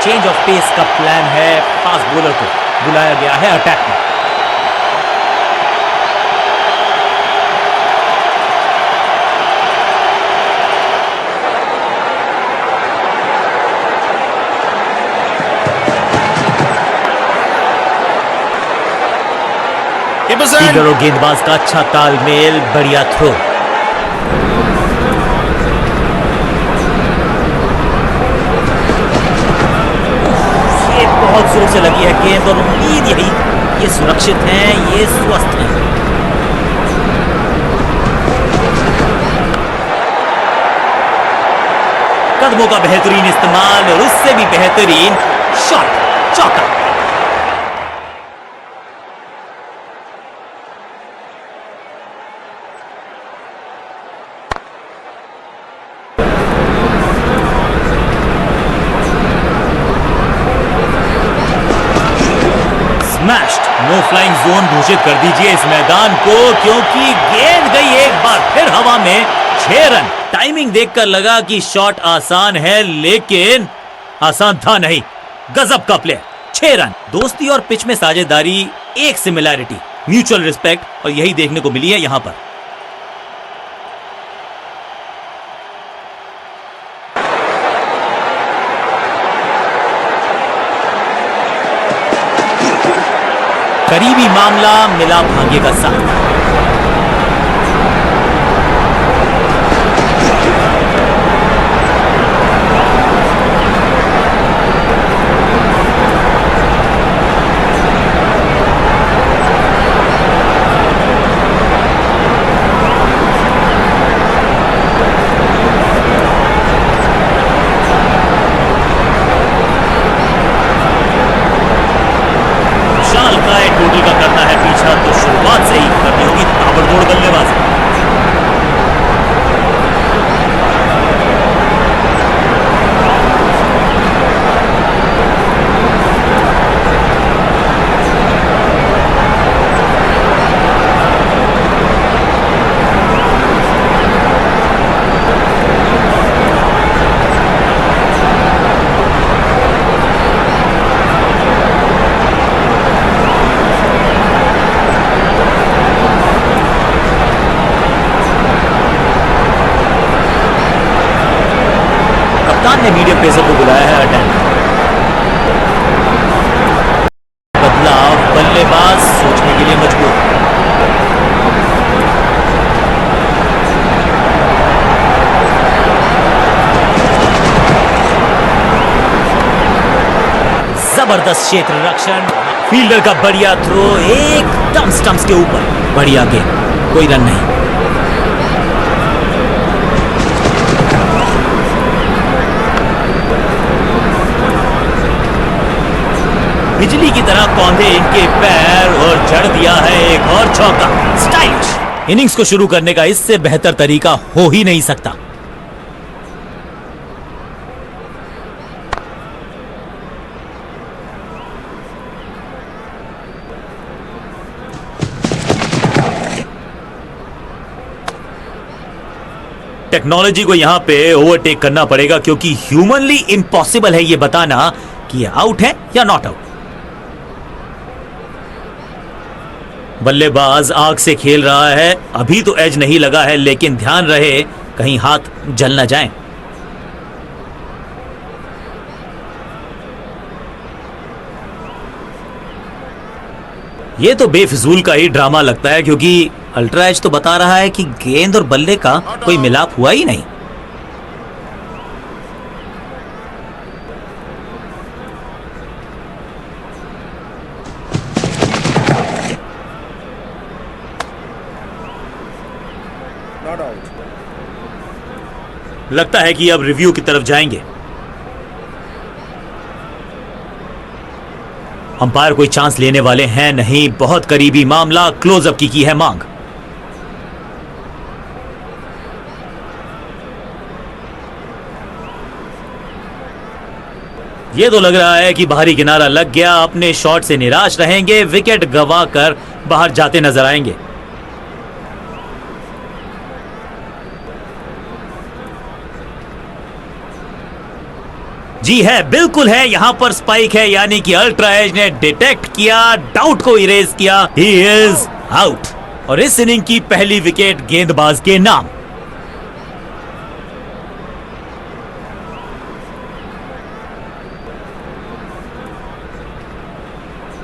चेंज ऑफ पेस का प्लान है, फास्ट बॉलर को बुलाया गया है अटैक में। फील्डर और गेंदबाज का अच्छा तालमेल, बढ़िया थ्रो। बहुत जोर से लगी है गेंद और उम्मीद यही, ये सुरक्षित हैं, ये स्वस्थ हैं। कदमों का बेहतरीन इस्तेमाल और उससे भी बेहतरीन शॉट, चौका। Smashed. नो फ्लाइंग जोन घोषित कर दीजिए इस मैदान को, क्योंकि गेंद गई एक बार फिर हवा में। 6 रन। टाइमिंग देखकर लगा कि शॉट आसान है, लेकिन आसान था नहीं। गजब का प्लेयर। 6 रन। दोस्ती और पिच में साझेदारी, एक सिमिलैरिटी, म्यूचुअल रिस्पेक्ट, और यही देखने को मिली है यहां पर। करीबी मामला, मिला भाग्य का साथ। टोटल का करना है पीछा, तो शुरुआत से ही करनी होगी ताबड़तोड़ बल्लेबाजी। कप्तान ने मीडियम पेसर को बुलाया है अटैक। बदलाव, बल्लेबाज सोचने के लिए मजबूर। जबरदस्त क्षेत्र रक्षण, फील्डर का बढ़िया थ्रो, एकदम स्टंप्स के ऊपर। बढ़िया गेंद, कोई रन नहीं। बिजली की तरह कौंधे इनके पैर, और जड़ दिया है एक और चौका। स्टाइलिश। इनिंग्स को शुरू करने का इससे बेहतर तरीका हो ही नहीं सकता। टेक्नोलॉजी को यहां पे ओवरटेक करना पड़ेगा, क्योंकि ह्यूमनली इम्पॉसिबल है यह बताना कि आउट है या नॉट आउट। बल्लेबाज आग से खेल रहा है। अभी तो एज नहीं लगा है, लेकिन ध्यान रहे कहीं हाथ जल न जाए। यह तो बेफिजूल का ही ड्रामा लगता है, क्योंकि अल्ट्रा एज तो बता रहा है कि गेंद और बल्ले का कोई मिलाप हुआ ही नहीं। लगता है कि अब रिव्यू की तरफ जाएंगे। अंपायर कोई चांस लेने वाले हैं नहीं। बहुत करीबी मामला, क्लोजअप की है मांग। यह तो लग रहा है कि बाहरी किनारा लग गया। अपने शॉट से निराश रहेंगे, विकेट गवा कर बाहर जाते नजर आएंगे। जी है, बिल्कुल है। यहां पर स्पाइक है, यानी कि अल्ट्रा एज ने डिटेक्ट किया, डाउट को इरेज किया। ही इज आउट, और इस इनिंग की पहली विकेट गेंदबाज के नाम।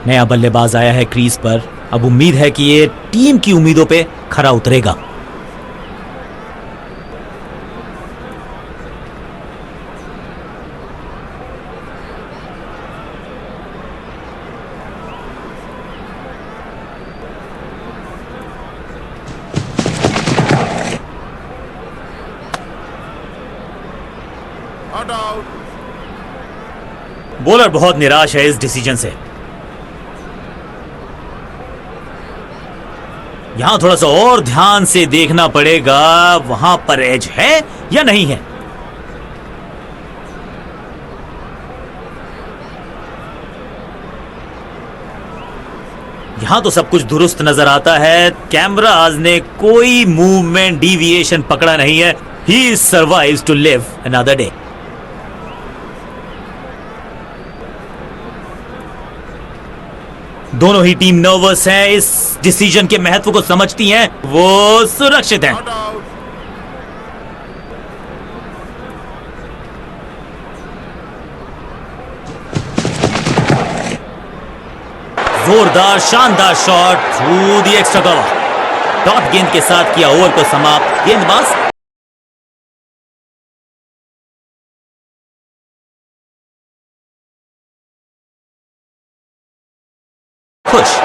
नया बल्लेबाज आया है क्रीज पर। अब उम्मीद है कि ये टीम की उम्मीदों पे खरा उतरेगा। बॉलर बहुत निराश है इस डिसीजन से। यहां थोड़ा सा और ध्यान से देखना पड़ेगा, वहां पर एज है या नहीं है। यहां तो सब कुछ दुरुस्त नजर आता है। कैमराज ने कोई मूवमेंट डिविएशन पकड़ा नहीं है। He survives to live another day. दोनों ही टीम नर्वस है, इस डिसीजन के महत्व को समझती हैं, वो सुरक्षित हैं। जोरदार शानदार shot through the extra cover. Dot गेंद के साथ किया ओवर को समाप्त। गेंदबाज खुश।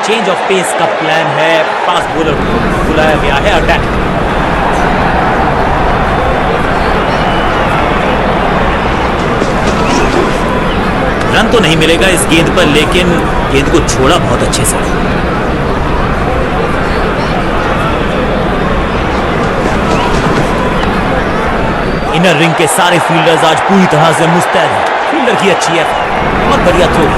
चेंज ऑफ पेस का प्लान है। फास्ट बॉलर बुलाया गया है अटैक। रन तो नहीं मिलेगा इस गेंद पर, लेकिन गेंद को छोड़ा बहुत अच्छे से। इनर रिंग के सारे फील्डर्स आज पूरी तरह से मुस्तैद हैं। फील्डर की अच्छी है, बहुत बढ़िया थ्रो।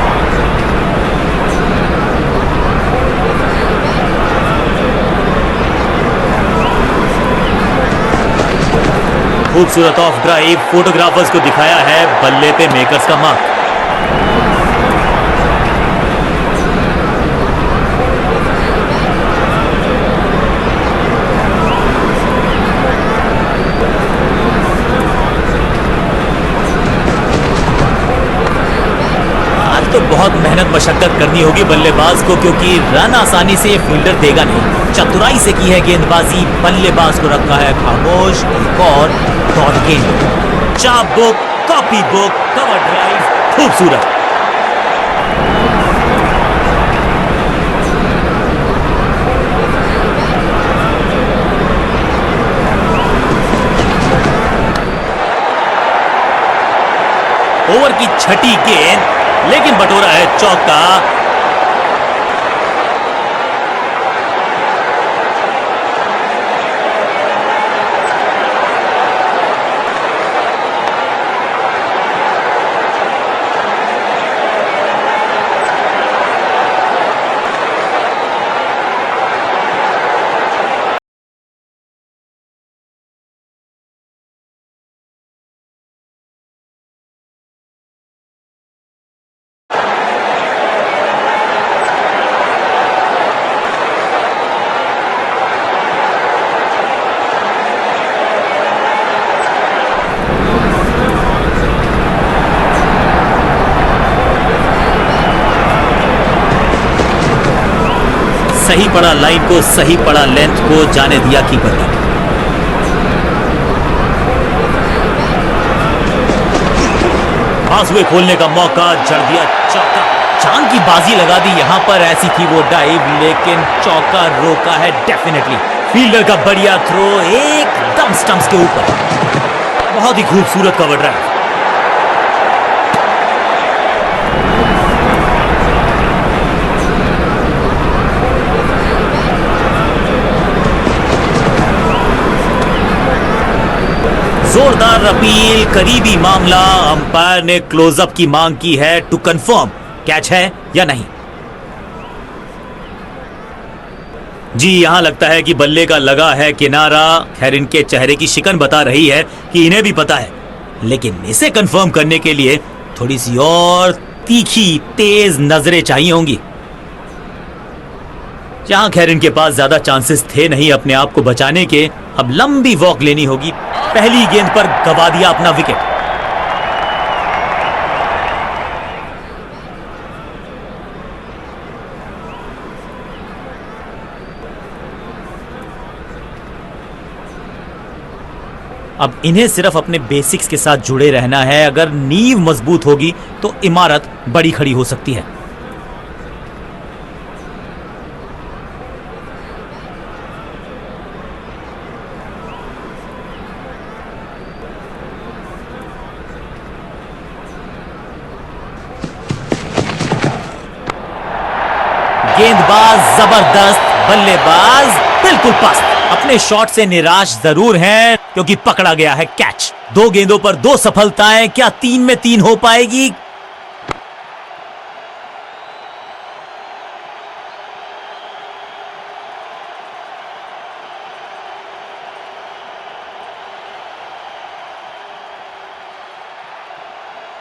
खूबसूरत ऑफ ड्राइव फोटोग्राफर्स को दिखाया है बल्ले पे मेकर्स का मार्क। तो बहुत मेहनत मशक्कत करनी होगी बल्लेबाज को, क्योंकि रन आसानी से ये फील्डर देगा नहीं। चतुराई से की है गेंदबाजी, बल्लेबाज को रखा है खामोश। एक और डॉट गेंद, चाप book, copy book, cover drive, खूबसूरत। ओवर की छठी गेंद, लेकिन बटोरा है चौका। सही पड़ा लाइन को, सही पड़ा लेंथ को, जाने दिया कीपर ने। पास हुए खोलने का मौका, जड़ दिया चौका। चांद की बाजी लगा दी यहां पर। ऐसी थी वो डाइव, लेकिन चौका रोका है डेफिनेटली। फील्डर का बढ़िया थ्रो एकदम स्टंप्स के ऊपर। बहुत ही खूबसूरत कवर ड्राइव। जोरदार अपील, करीबी मामला। अंपायर ने क्लोजअप की मांग की है टू कंफर्म कैच है या नहीं। जी, यहां लगता है कि बल्ले का लगा है किनारा। खैर, इनके चेहरे की शिकन बता रही है कि इन्हें भी पता है, लेकिन इसे कंफर्म करने के लिए थोड़ी सी और तीखी तेज नजरें चाहिए होंगी। जहां खैर इनके पास ज्यादा चांसेस थे नहीं अपने आप को बचाने के, अब लंबी वॉक लेनी होगी। पहली गेंद पर गवा दिया अपना विकेट। अब इन्हें सिर्फ अपने बेसिक्स के साथ जुड़े रहना है। अगर नींव मजबूत होगी तो इमारत बड़ी खड़ी हो सकती है। गेंदबाज जबरदस्त, बल्लेबाज बिल्कुल पस्त। अपने शॉट से निराश जरूर हैं क्योंकि पकड़ा गया है कैच। 2 गेंदों पर 2 सफलताएं, क्या 3 में 3 हो पाएगी?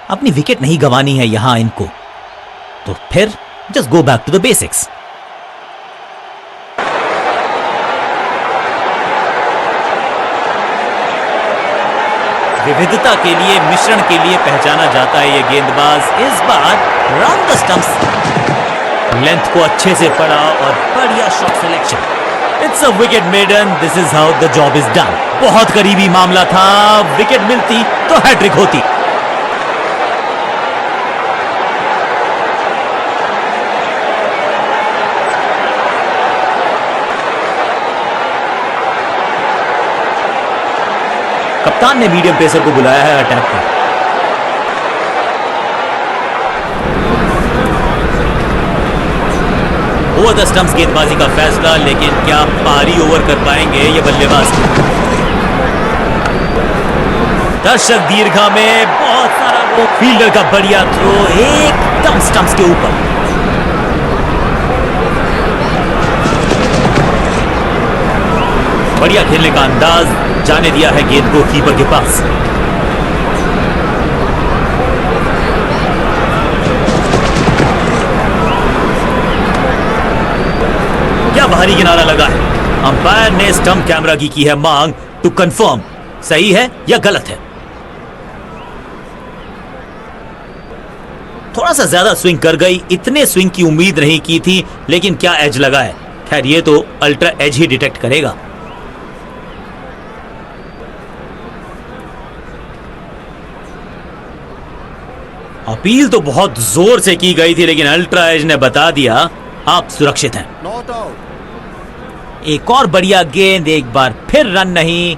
अपनी विकेट नहीं गंवानी है यहां इनको, तो फिर just go back to the basics. विविधता के लिए, मिश्रण के लिए पहचाना जाता है ये गेंदबाज। इस बार राउंड द स्टंप्स, लेंथ को अच्छे से पढ़ा और बढ़िया shot selection. It's a wicket maiden, this is how the job is done. बहुत करीबी मामला था, विकेट मिलती तो हैट्रिक होती। कप्तान ने मीडियम पेसर को बुलाया है अटैक पर। ओवर द स्टंप्स गेंदबाजी का फैसला, लेकिन क्या पारी ओवर कर पाएंगे ये बल्लेबाज? दर्शक दीर्घा में बहुत सारा रोक, फील्डर का बढ़िया थ्रो एकदम स्टंप्स के ऊपर। बढ़िया खेलने का अंदाज, जाने दिया है गेंद को कीपर के पास। क्या भारी किनारा लगा है। अंपायर ने स्टंप कैमरा की है मांग टू कंफर्म सही है या गलत है। थोड़ा सा ज्यादा स्विंग कर गई, इतने स्विंग की उम्मीद नहीं की थी, लेकिन क्या एज लगा है। खैर ये तो अल्ट्रा एज ही डिटेक्ट करेगा। अपील तो बहुत जोर से की गई थी, लेकिन अल्ट्रा एज ने बता दिया आप सुरक्षित हैं। एक और बढ़िया गेंद, एक बार फिर रन नहीं।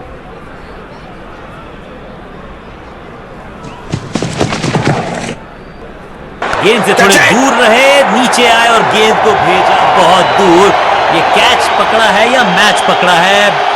गेंद से थोड़े दूर रहे, नीचे आए और गेंद को भेजा बहुत दूर। ये कैच पकड़ा है या मैच पकड़ा है?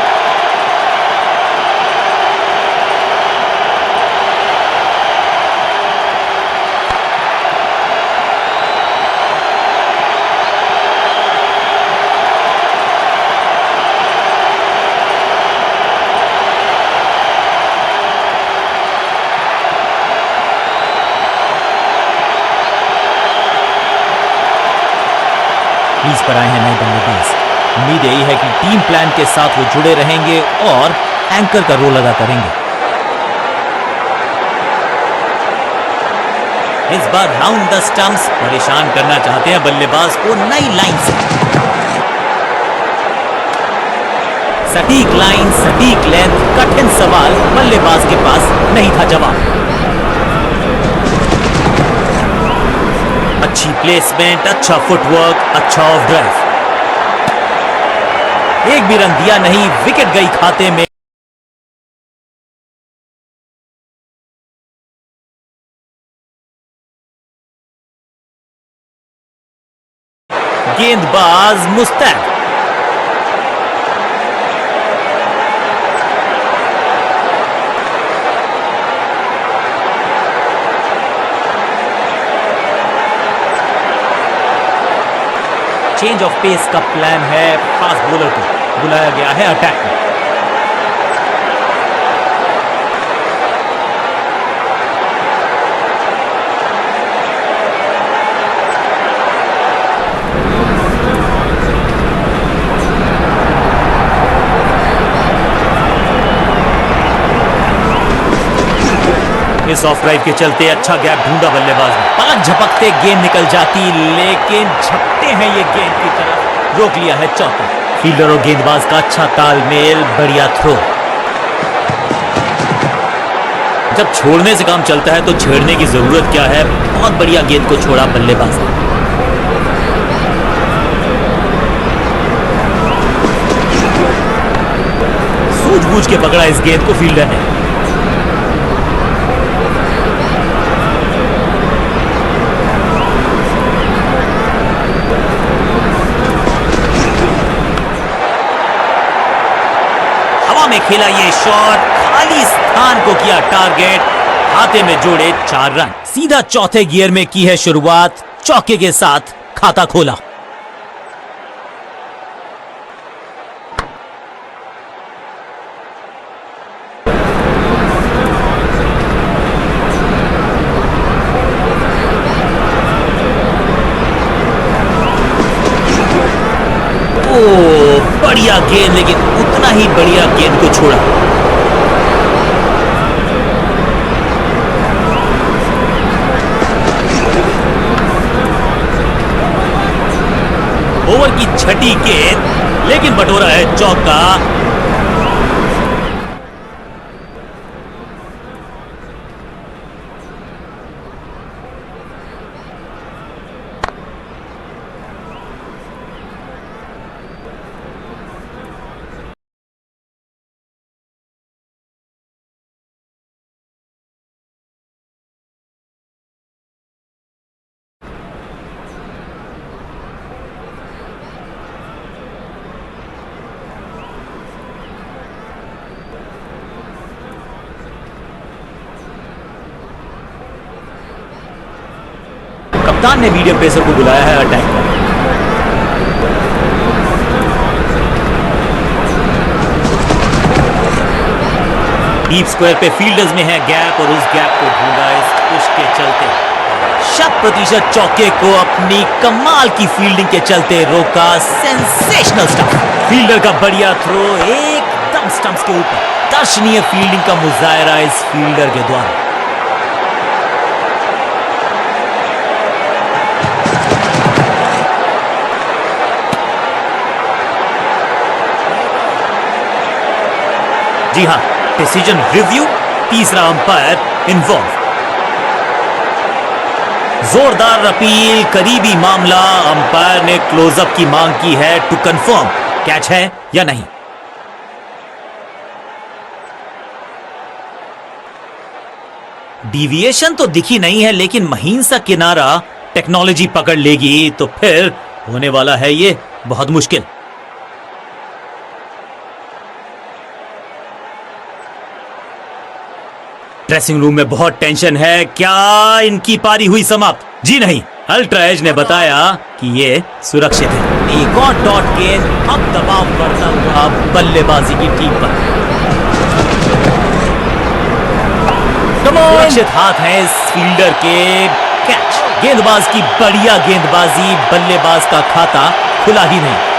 क्रीज पर आए हैं नए बल्लेबाज। उम्मीद यही है कि टीम प्लान के साथ वो जुड़े रहेंगे और एंकर का रोल अदा करेंगे। इस बार राउंड द स्टंप्स, परेशान करना चाहते हैं बल्लेबाज को नई लाइन से। सटीक लाइन, सटीक लेंथ, कठिन सवाल, बल्लेबाज के पास नहीं था जवाब। अच्छी प्लेसमेंट, अच्छा फुटवर्क, अच्छा ऑफ ड्राइव। एक भी रन दिया नहीं, विकेट गई खाते में। गेंदबाज मुस्तैद। चेंज ऑफ पेस का प्लान है, फास्ट बॉलर को बुलाया गया है अटैक में। इस ऑफ ड्राइव के चलते अच्छा गैप ढूंढा बल्लेबाज ने। 5 झपकते गेंद निकल जाती, लेकिन झपटे हैं ये गेंद की तरफ, रोक लिया है चौका। फील्डर और गेंदबाज का अच्छा तालमेल, बढ़िया थ्रो। जब छोड़ने से काम चलता है तो छेड़ने की जरूरत क्या है। बहुत बढ़िया गेंद को छोड़ा बल्लेबाज ने। सूझबूझ के पकड़ा इस गेंद को फील्डर ने। खेला ये शॉट, खाली स्थान को किया टारगेट, खाते में जोड़े 4 रन। सीधा चौथे गियर में की है शुरुआत, चौके के साथ खाता खोला। बढ़िया गेंद, लेकिन उतना ही बढ़िया गेंद को छोड़ा। ओवर की छठी गेंद, लेकिन बटोरा है चौका। कप्तान ने मीडियम पेसर को बुलाया है अटैक पर। डीप स्क्वायर पे फील्डर्स में है गैप, और उस गैप को ढूंढा इस पुश के चलते। 100% चौके को अपनी कमाल की फील्डिंग के चलते रोका। सेंसेशनल स्टंप, फील्डर का बढ़िया थ्रो एकदम स्टंप्स के ऊपर। दर्शनीय फील्डिंग का मुजाहरा इस फील्डर के द्वारा। जी हां, डिसीजन रिव्यू, तीसरा अंपायर इन्वॉल्व। जोरदार अपील, करीबी मामला, अंपायर ने क्लोजअप की मांग की है टू कंफर्म कैच है या नहीं। डिविएशन तो दिखी नहीं है, लेकिन महीन सा किनारा टेक्नोलॉजी पकड़ लेगी तो फिर होने वाला है ये बहुत मुश्किल। ड्रेसिंग रूम में बहुत टेंशन है। क्या इनकी पारी हुई समाप्त? जी नहीं, अल्ट्रा एज ने बताया कि ये सुरक्षित है। एक और डॉट गेंद, अब दबाव बढ़ता हुआ बल्लेबाजी की टीम पर। सुरक्षित हाथ है इस फील्डर के, कैच। गेंदबाज की बढ़िया गेंदबाजी, बल्लेबाज का खाता खुला ही नहीं।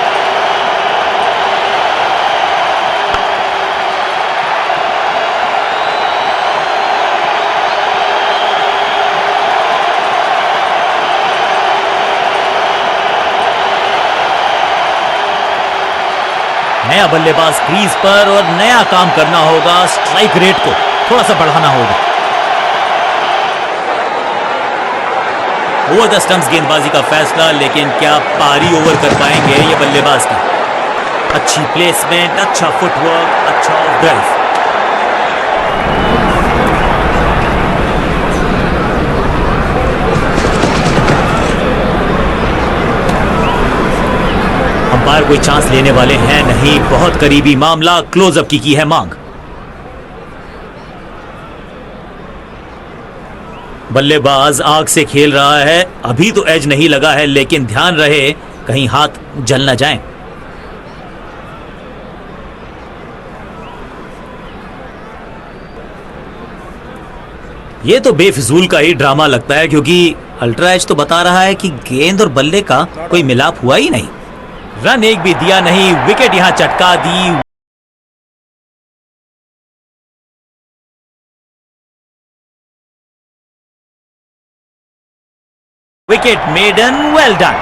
नया बल्लेबाज क्रीज पर, और नया काम करना होगा। स्ट्राइक रेट को थोड़ा सा बढ़ाना होगा। ओवर द स्टंप्स गेंदबाजी का फैसला, लेकिन क्या पारी ओवर कर पाएंगे ये बल्लेबाज की। अच्छी प्लेसमेंट, अच्छा फुटवर्क, अच्छा ड्राइव। अंपायर कोई चांस लेने वाले हैं नहीं, बहुत करीबी मामला, क्लोजअप की है मांग। बल्लेबाज आग से खेल रहा है, अभी तो एज नहीं लगा है, लेकिन ध्यान रहे कहीं हाथ जल न जाए। ये तो बेफिजूल का ही ड्रामा लगता है, क्योंकि अल्ट्रा एज तो बता रहा है कि गेंद और बल्ले का कोई मिलाप हुआ ही नहीं। रन एक भी दिया नहीं, विकेट यहां चटका दी। Wicket maiden, well done.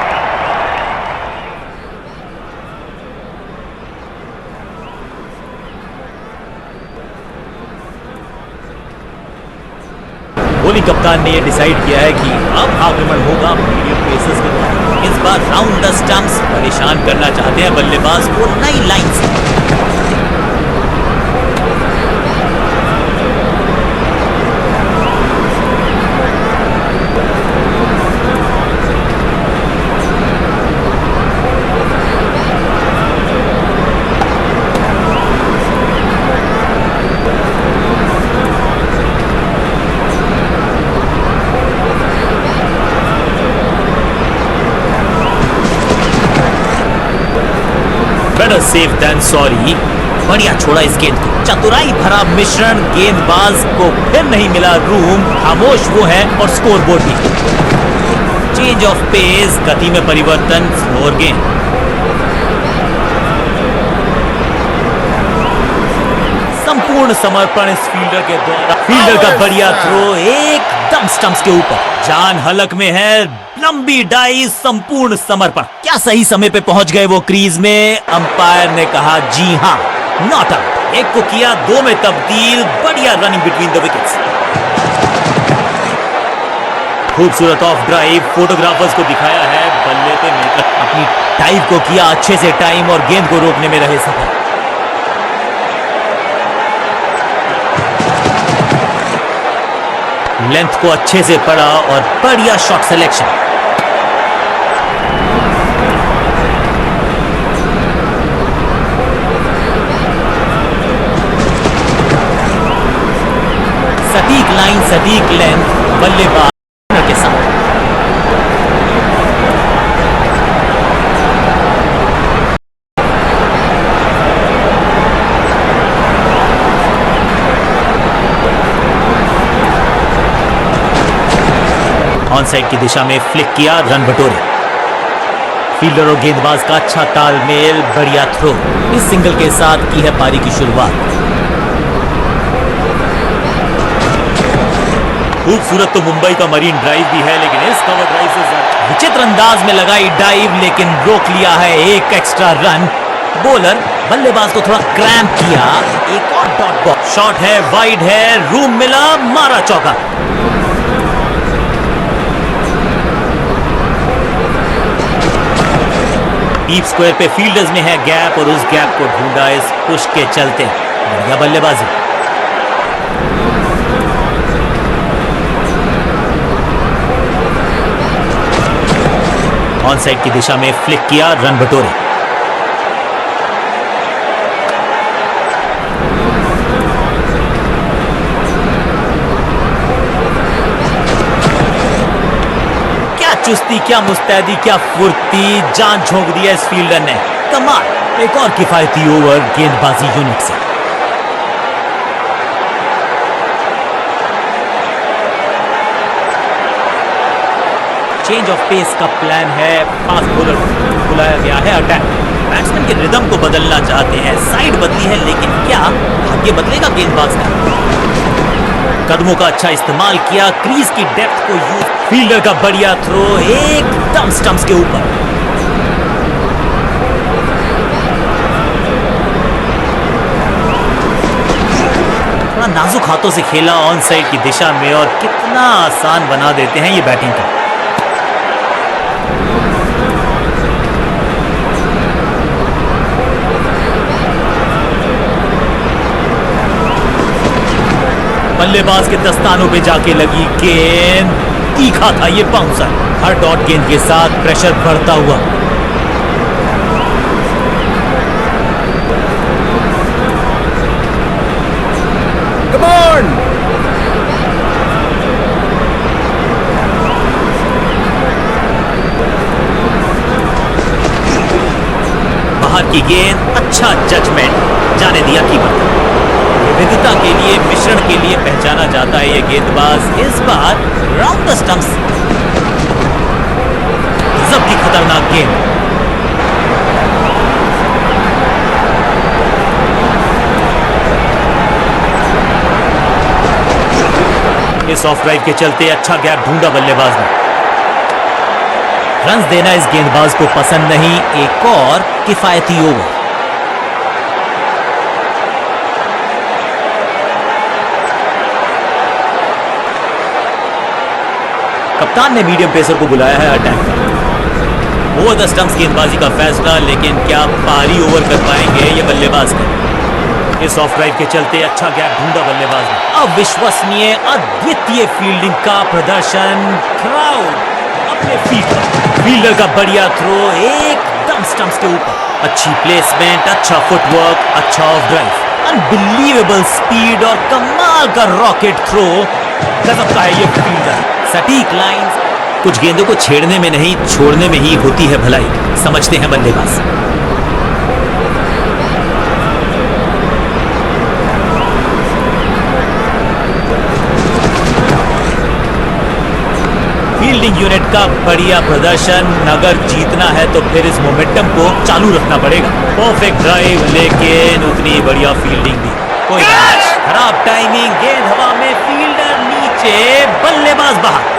Bowling कप्तान ने यह डिसाइड किया है कि अब आक्रमण होगा मीडियम पेसर्स के द्वारा। इस बार राउंड द स्टंप्स परेशान करना चाहते हैं बल्लेबाज को नई लाइन से। Safe than sorry. बढ़िया छोड़ा इस गेंद को, चतुराई भरा मिश्रण, गेंदबाज को फिर नहीं मिला रूम, खामोश वो है और स्कोर बोर्ड भी। चेंज ऑफ पेस, गति में परिवर्तन, स्लोअर गेंद। संपूर्ण समर्पण इस फील्डर के द्वारा, फील्डर का बढ़िया थ्रो एकदम स्टंप्स के ऊपर, जान हलक में है, लंबी डाइव, संपूर्ण समर्पण। क्या सही समय पे पहुंच गए वो क्रीज में, अंपायर ने कहा जी हां, नॉट आउट। एक को किया 2 में तब्दील, बढ़िया रनिंग बिटवीन द विकेट्स। खूबसूरत ऑफ ड्राइव, फोटोग्राफर्स को दिखाया है, बल्ले पे मिलकर अपनी डाइव को किया अच्छे से टाइम और गेंद को रोकने में रहे सफल। लेंथ को अच्छे से पड़ा और बढ़िया शॉट सिलेक्शन। सटीक लाइन, सटीक लेंथ, बल्लेबाज के साथ। ऑन साइड की दिशा में फ्लिक किया, रन बटोरे। फील्डर और गेंदबाज का अच्छा तालमेल, बढ़िया थ्रो। इस सिंगल के साथ की है पारी की शुरुआत। खूबसूरत तो मुंबई का मरीन ड्राइव भी है, लेकिन इस कवर ड्राइव से विचित्र अंदाज में लगाई डाइव, लेकिन रोक लिया है एक एक्स्ट्रा रन। बॉलर बल्लेबाज को थोड़ा क्रैम्प किया, एक और डॉट बॉल शॉट है, वाइड है, रूम मिला, मारा चौका। डीप स्क्वायर पे फील्डर्स में है गैप और उस गैप को ढूंढा इस पुश के चलते। बढ़िया बल्लेबाजी। ऑन साइड की दिशा में फ्लिक किया, रन बटोरे। क्या चुस्ती, क्या मुस्तैदी, क्या फुर्ती, जान झोंक दिया इस फील्डर ने। कमाल। एक और किफायती ओवर गेंदबाजी यूनिट से। चेंज ऑफ पेस का प्लान है, फास्ट बॉलर बुलाया गया है अटैक। बैट्समैन के रिदम को बदलना चाहते हैं, साइड बदली है, लेकिन क्या भाग्य बदलेगा गेंदबाज का? कदमों का अच्छा इस्तेमाल किया, क्रीज की डेप्थ को यूज। फील्डर का बढ़िया थ्रो एकदम स्टंप्स के ऊपर। थोड़ा नाजुक हाथों से खेला ऑन साइड की दिशा में और कितना आसान बना देते हैं ये बैटिंग का। बल्लेबाज के दस्तानों पे जाके लगी गेंद, तीखा था ये बाउंसर। हर डॉट गेंद के साथ प्रेशर बढ़ता हुआ। Come on! बाहर की गेंद, अच्छा जजमेंट, जाने दिया कीपर। विविधता के लिए, मिश्रण के लिए पहचाना जाता है ये गेंदबाज। इस बार राउंड द स्टंप्स, गजब की खतरनाक गेंद। इस ऑफ ड्राइव के चलते अच्छा गैप ढूंढा बल्लेबाज ने। रन्स देना इस गेंदबाज को पसंद नहीं, एक और किफायती ओवर। कप्तान ने मीडियम पेसर को बुलाया है अटैक पर। ओवर द स्टंप्स गेंदबाजी का फैसला, लेकिन क्या पारी ओवर कर पाएंगे ये बल्लेबाज की? इस ऑफ ड्राइव के चलते अच्छा गैप ढूंढा बल्लेबाज ने। अविश्वसनीय, अद्वितीय फील्डिंग का प्रदर्शन। क्राउड अपने फील्ड पर, फील्डर का बढ़िया थ्रो एकदम स्टंप्स के ऊपर। अच्छी प्लेसमेंट, अच्छा फुटवर्क, अच्छा ऑफ ड्राइव, अनबिलीवेबल स्पीड और कमाल का रॉकेट थ्रो। गजब का है ये फील्डर। सटीक लाइंस। कुछ गेंदों को छेड़ने में नहीं, छोड़ने में ही होती है भलाई, समझते हैं बल्लेबाज। फील्डिंग यूनिट का बढ़िया प्रदर्शन। अगर जीतना है तो फिर इस मोमेंटम को चालू रखना पड़ेगा। परफेक्ट ड्राइव, लेकिन उतनी बढ़िया फील्डिंग भी कोई नहीं। खराब टाइमिंग, गेंद हवा में, फील्डर नीचे, बल्लेबाज बाहर।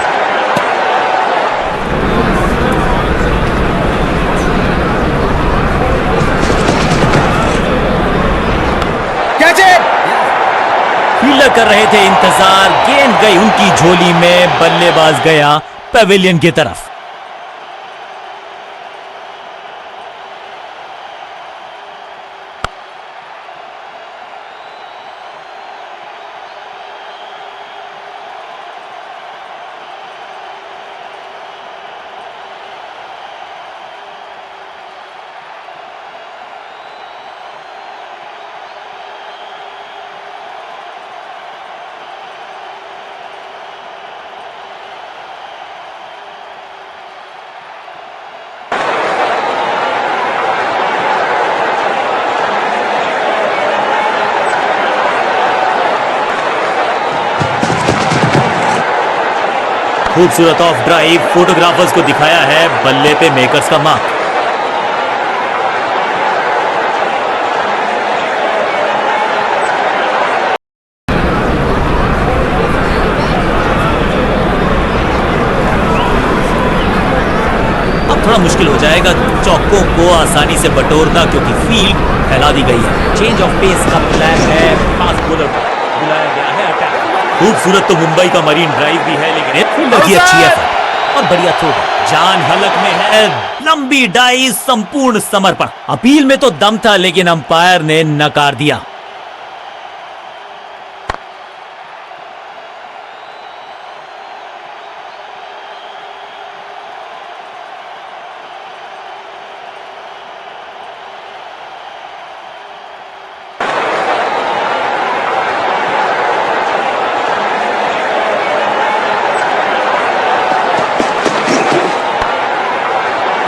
Catch it! फील्डर कर रहे थे इंतजार, गेंद गई उनकी झोली में, बल्लेबाज गया पवेलियन की तरफ। खूबसूरत ऑफ ड्राइव, फोटोग्राफर्स को दिखाया है बल्ले पे मेकर्स का मार्क। अब थोड़ा मुश्किल हो जाएगा चौकों को आसानी से बटोरना, क्योंकि फील्ड फैला दी गई है। चेंज ऑफ पेस का प्लान है, फास्ट बॉलर को बुलाया गया है अटैक। खूबसूरत तो मुंबई का मरीन ड्राइव भी है, लेकिन एक फील्डर की अच्छी है और बढ़िया थ्रो। जान हलक में है, लंबी डाई, संपूर्ण समर्पण। अपील में तो दम था, लेकिन अंपायर ने नकार दिया।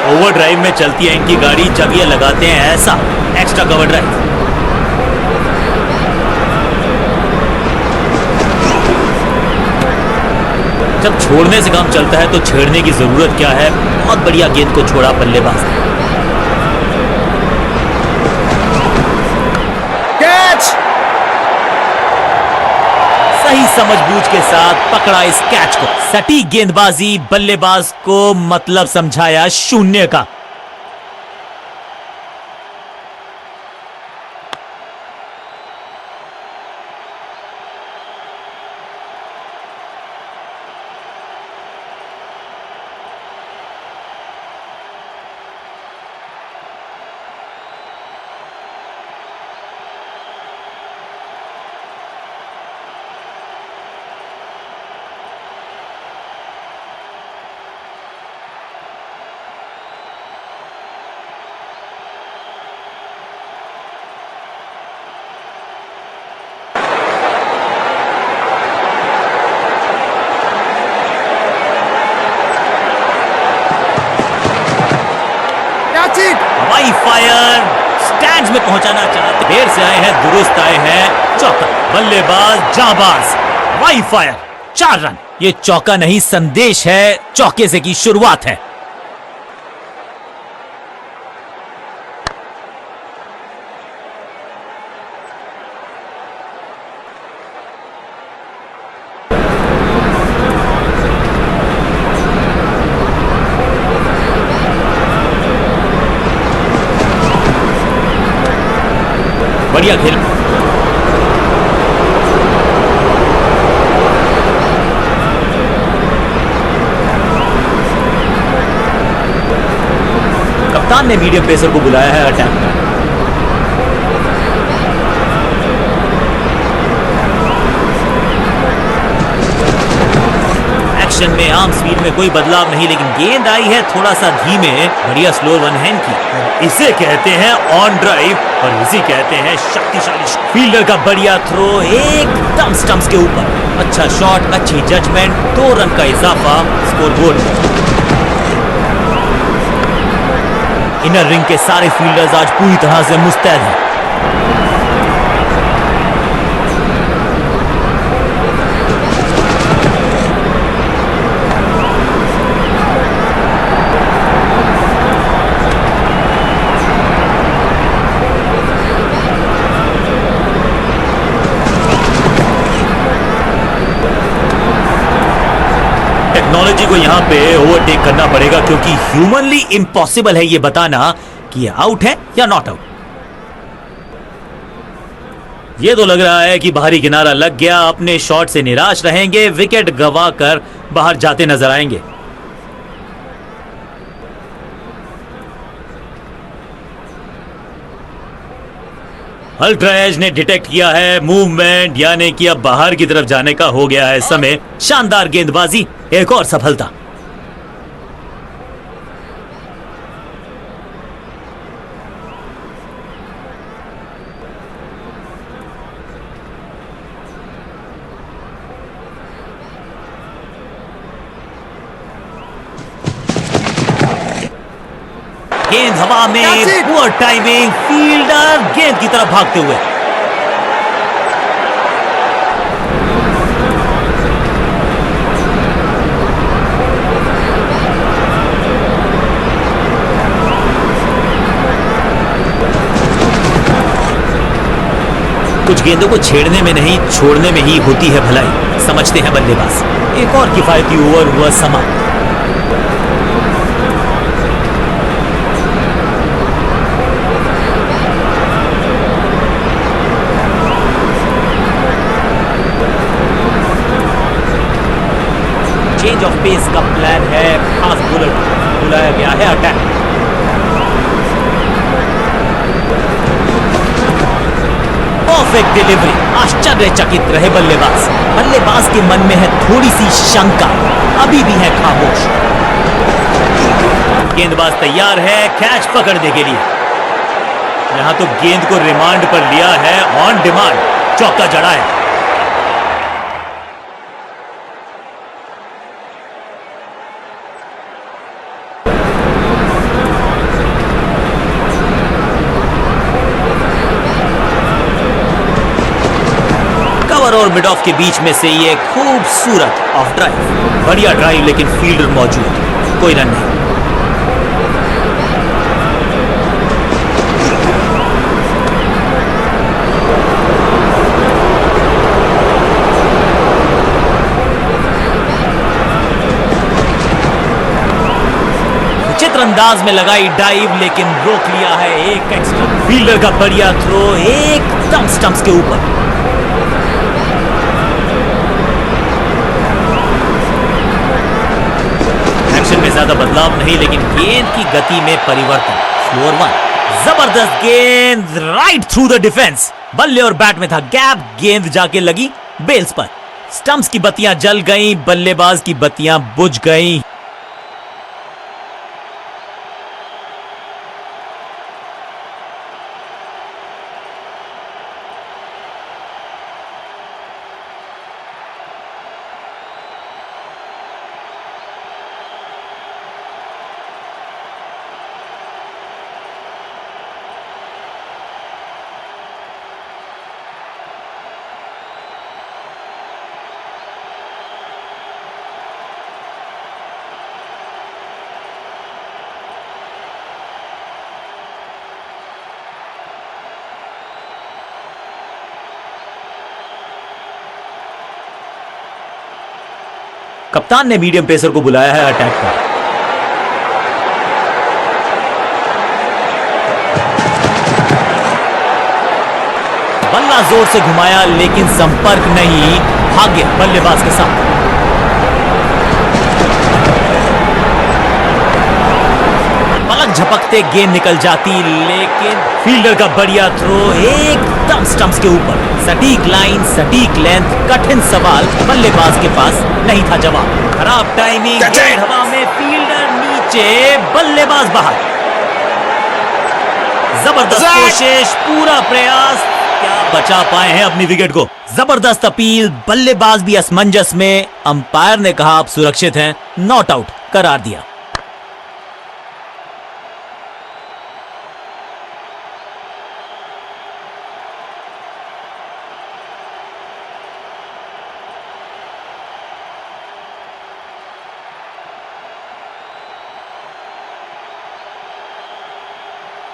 ओवर ड्राइव में चलती है इनकी गाड़ी जब ये लगाते हैं ऐसा एक्स्ट्रा कवर ड्राइव। जब छोड़ने से काम चलता है तो छेड़ने की जरूरत क्या है। बहुत बढ़िया गेंद को छोड़ा बल्लेबाज ने। Catch! सही समझबूझ के साथ पकड़ा इस कैच को। सटीक गेंदबाजी, बल्लेबाज को मतलब समझाया शून्य का। हवाई फायर, स्टैंड्स में पहुंचाना चाहते, देर से आए हैं, दुरुस्त आए हैं। चौका, बल्लेबाज जाबाज, हवाई फायर, 4 रन। ये चौका नहीं संदेश है, चौके से की शुरुआत है। बढ़िया खेल। कप्तान ने मीडियम पेसर को बुलाया है अटैक में। एक्शन में आर्म स्पीड में कोई बदलाव नहीं, लेकिन गेंद आई है थोड़ा सा धीमे। बढ़िया स्लो वन हैंड की। इसे कहते हैं ऑन ड्राइव और इसे कहते हैं शक्तिशाली। फील्डर का बढ़िया थ्रो एकदम स्टंप्स के ऊपर। अच्छा शॉट, अच्छी जजमेंट, 2 रन का इजाफा स्कोरबोर्ड में। इनर रिंग के सारे फील्डर्स आज पूरी तरह से मुस्तैद हैं। टेक्नोलॉजी को यहाँ पे ओवरटेक करना पड़ेगा, क्योंकि ह्यूमनली इम्पॉसिबल है ये बताना कि ये आउट है या नॉट आउट। ये तो लग रहा है कि बाहरी किनारा लग गया, अपने शॉट से निराश रहेंगे, विकेट गवा कर बाहर जाते नजर आएंगे। अल्ट्रा एज ने डिटेक्ट किया है मूवमेंट, यानी कि अब बाहर की तरफ जाने का हो गया है समय। शानदार गेंदबाजी, एक और सफलता। गेंद हवा में, That's it! Poor timing, fielder गेंद की तरफ भागते हुए। कुछ गेंदों को छेड़ने में नहीं, छोड़ने में ही होती है भलाई, समझते हैं बल्लेबाज। एक और किफायती ओवर हुआ समाप्त। चेंज ऑफ पेस का प्लान है, फास्ट बॉलर बुलाया गया है अटैक। परफेक्ट डिलीवरी, आश्चर्यचकित रहे बल्लेबाज। बल्लेबाज के मन में है थोड़ी सी शंका, अभी भी है खामोश। गेंदबाज तैयार है कैच पकड़ने के लिए। यहां तो गेंद को रिमांड पर लिया है, ऑन डिमांड चौका जड़ा है। और मिड ऑफ के बीच में से ये खूबसूरत ऑफ ड्राइव, बढ़िया ड्राइव, लेकिन फील्डर मौजूद, कोई रन नहीं। विचित्र अंदाज में लगाई डाइव, लेकिन रोक लिया है एक एक्स्ट्रा। फील्डर का बढ़िया थ्रो एकदम स्टंप्स के ऊपर। में ज्यादा बदलाव नहीं, लेकिन गेंद की गति में परिवर्तन। स्लोअर वन, जबरदस्त गेंद राइट थ्रू द डिफेंस। बल्ले और बैट में था गैप, गेंद जाके लगी बेल्स पर। स्टंप्स की बत्तियां जल गईं, बल्लेबाज की बत्तियां बुझ गईं। कप्तान ने मीडियम पेसर को बुलाया है अटैक पर। बल्ला जोर से घुमाया, लेकिन संपर्क नहीं, भाग्य बल्लेबाज के साथ। पलक झपकते गेंद निकल जाती, लेकिन फील्डर का बढ़िया थ्रो एकदम स्टंप्स के ऊपर। सटीक लाइन, सटीक लेंथ, कठिन सवाल, बल्लेबाज के पास नहीं था जवाब। खराब टाइमिंग, गेंद हवा में, फील्डर नीचे, बल्लेबाज बाहर। जबरदस्त कोशिश, पूरा प्रयास, क्या बचा पाए हैं अपनी विकेट को। जबरदस्त अपील, बल्लेबाज भी असमंजस में। अंपायर ने कहा आप सुरक्षित हैं, नॉट आउट करार दिया।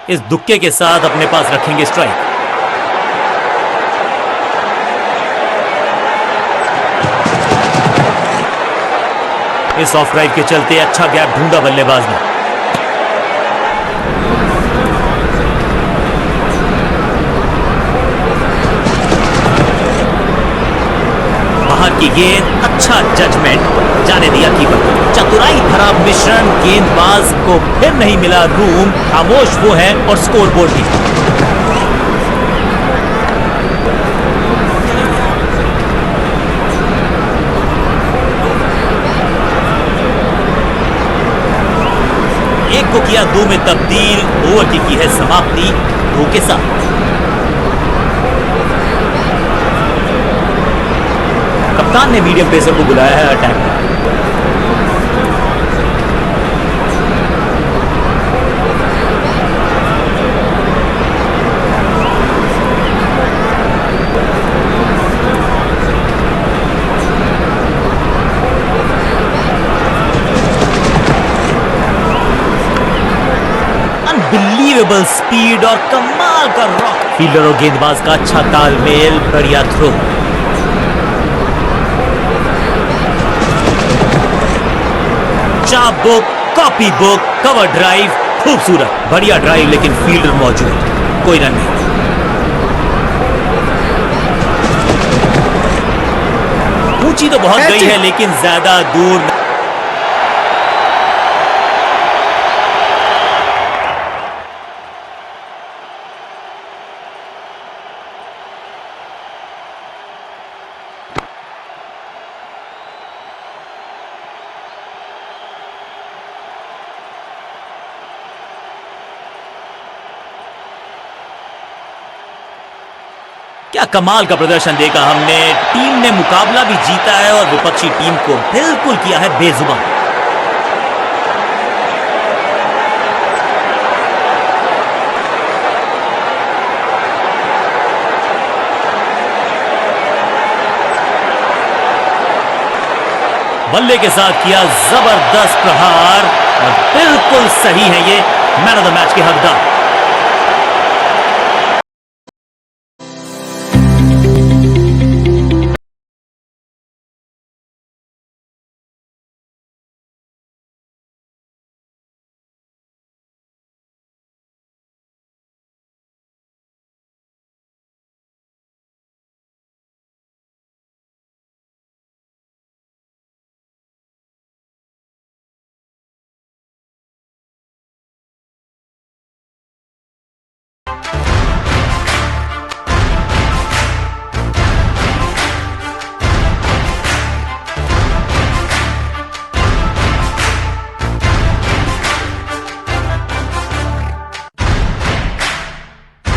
इस दुक्के के साथ अपने पास रखेंगे स्ट्राइक। इस ऑफ ड्राइव के चलते अच्छा गैप ढूंढा बल्लेबाज ने। बाहर की गेंद, अच्छा जजमेंट, जाने दिया कीपर। चतुराई भरा मिश्रण, गेंदबाज को फिर नहीं मिला रूम, खामोश वो है और स्कोरबोर्ड भी। एक को किया 2 में तब्दील, ओवर की है समाप्ति 2 के साथ। कप्तान ने मीडियम पेसर को बुलाया है अटैक में। अनबिलीवेबल स्पीड और कमाल का रॉक। फील्डर और गेंदबाज का अच्छा तालमेल, बढ़िया थ्रो। चाप book, copy book, cover drive, खूबसूरत, बढ़िया ड्राइव, लेकिन फील्डर मौजूद, कोई रन नहीं। ऊंची तो बहुत गई है लेकिन ज्यादा दूर नहीं। क्या कमाल का प्रदर्शन देखा हमने। टीम ने मुकाबला भी जीता है और विपक्षी टीम को बिल्कुल किया है बेजुबान। बल्ले के साथ किया जबरदस्त प्रहार और बिल्कुल सही है ये मैन ऑफ द मैच के हकदार।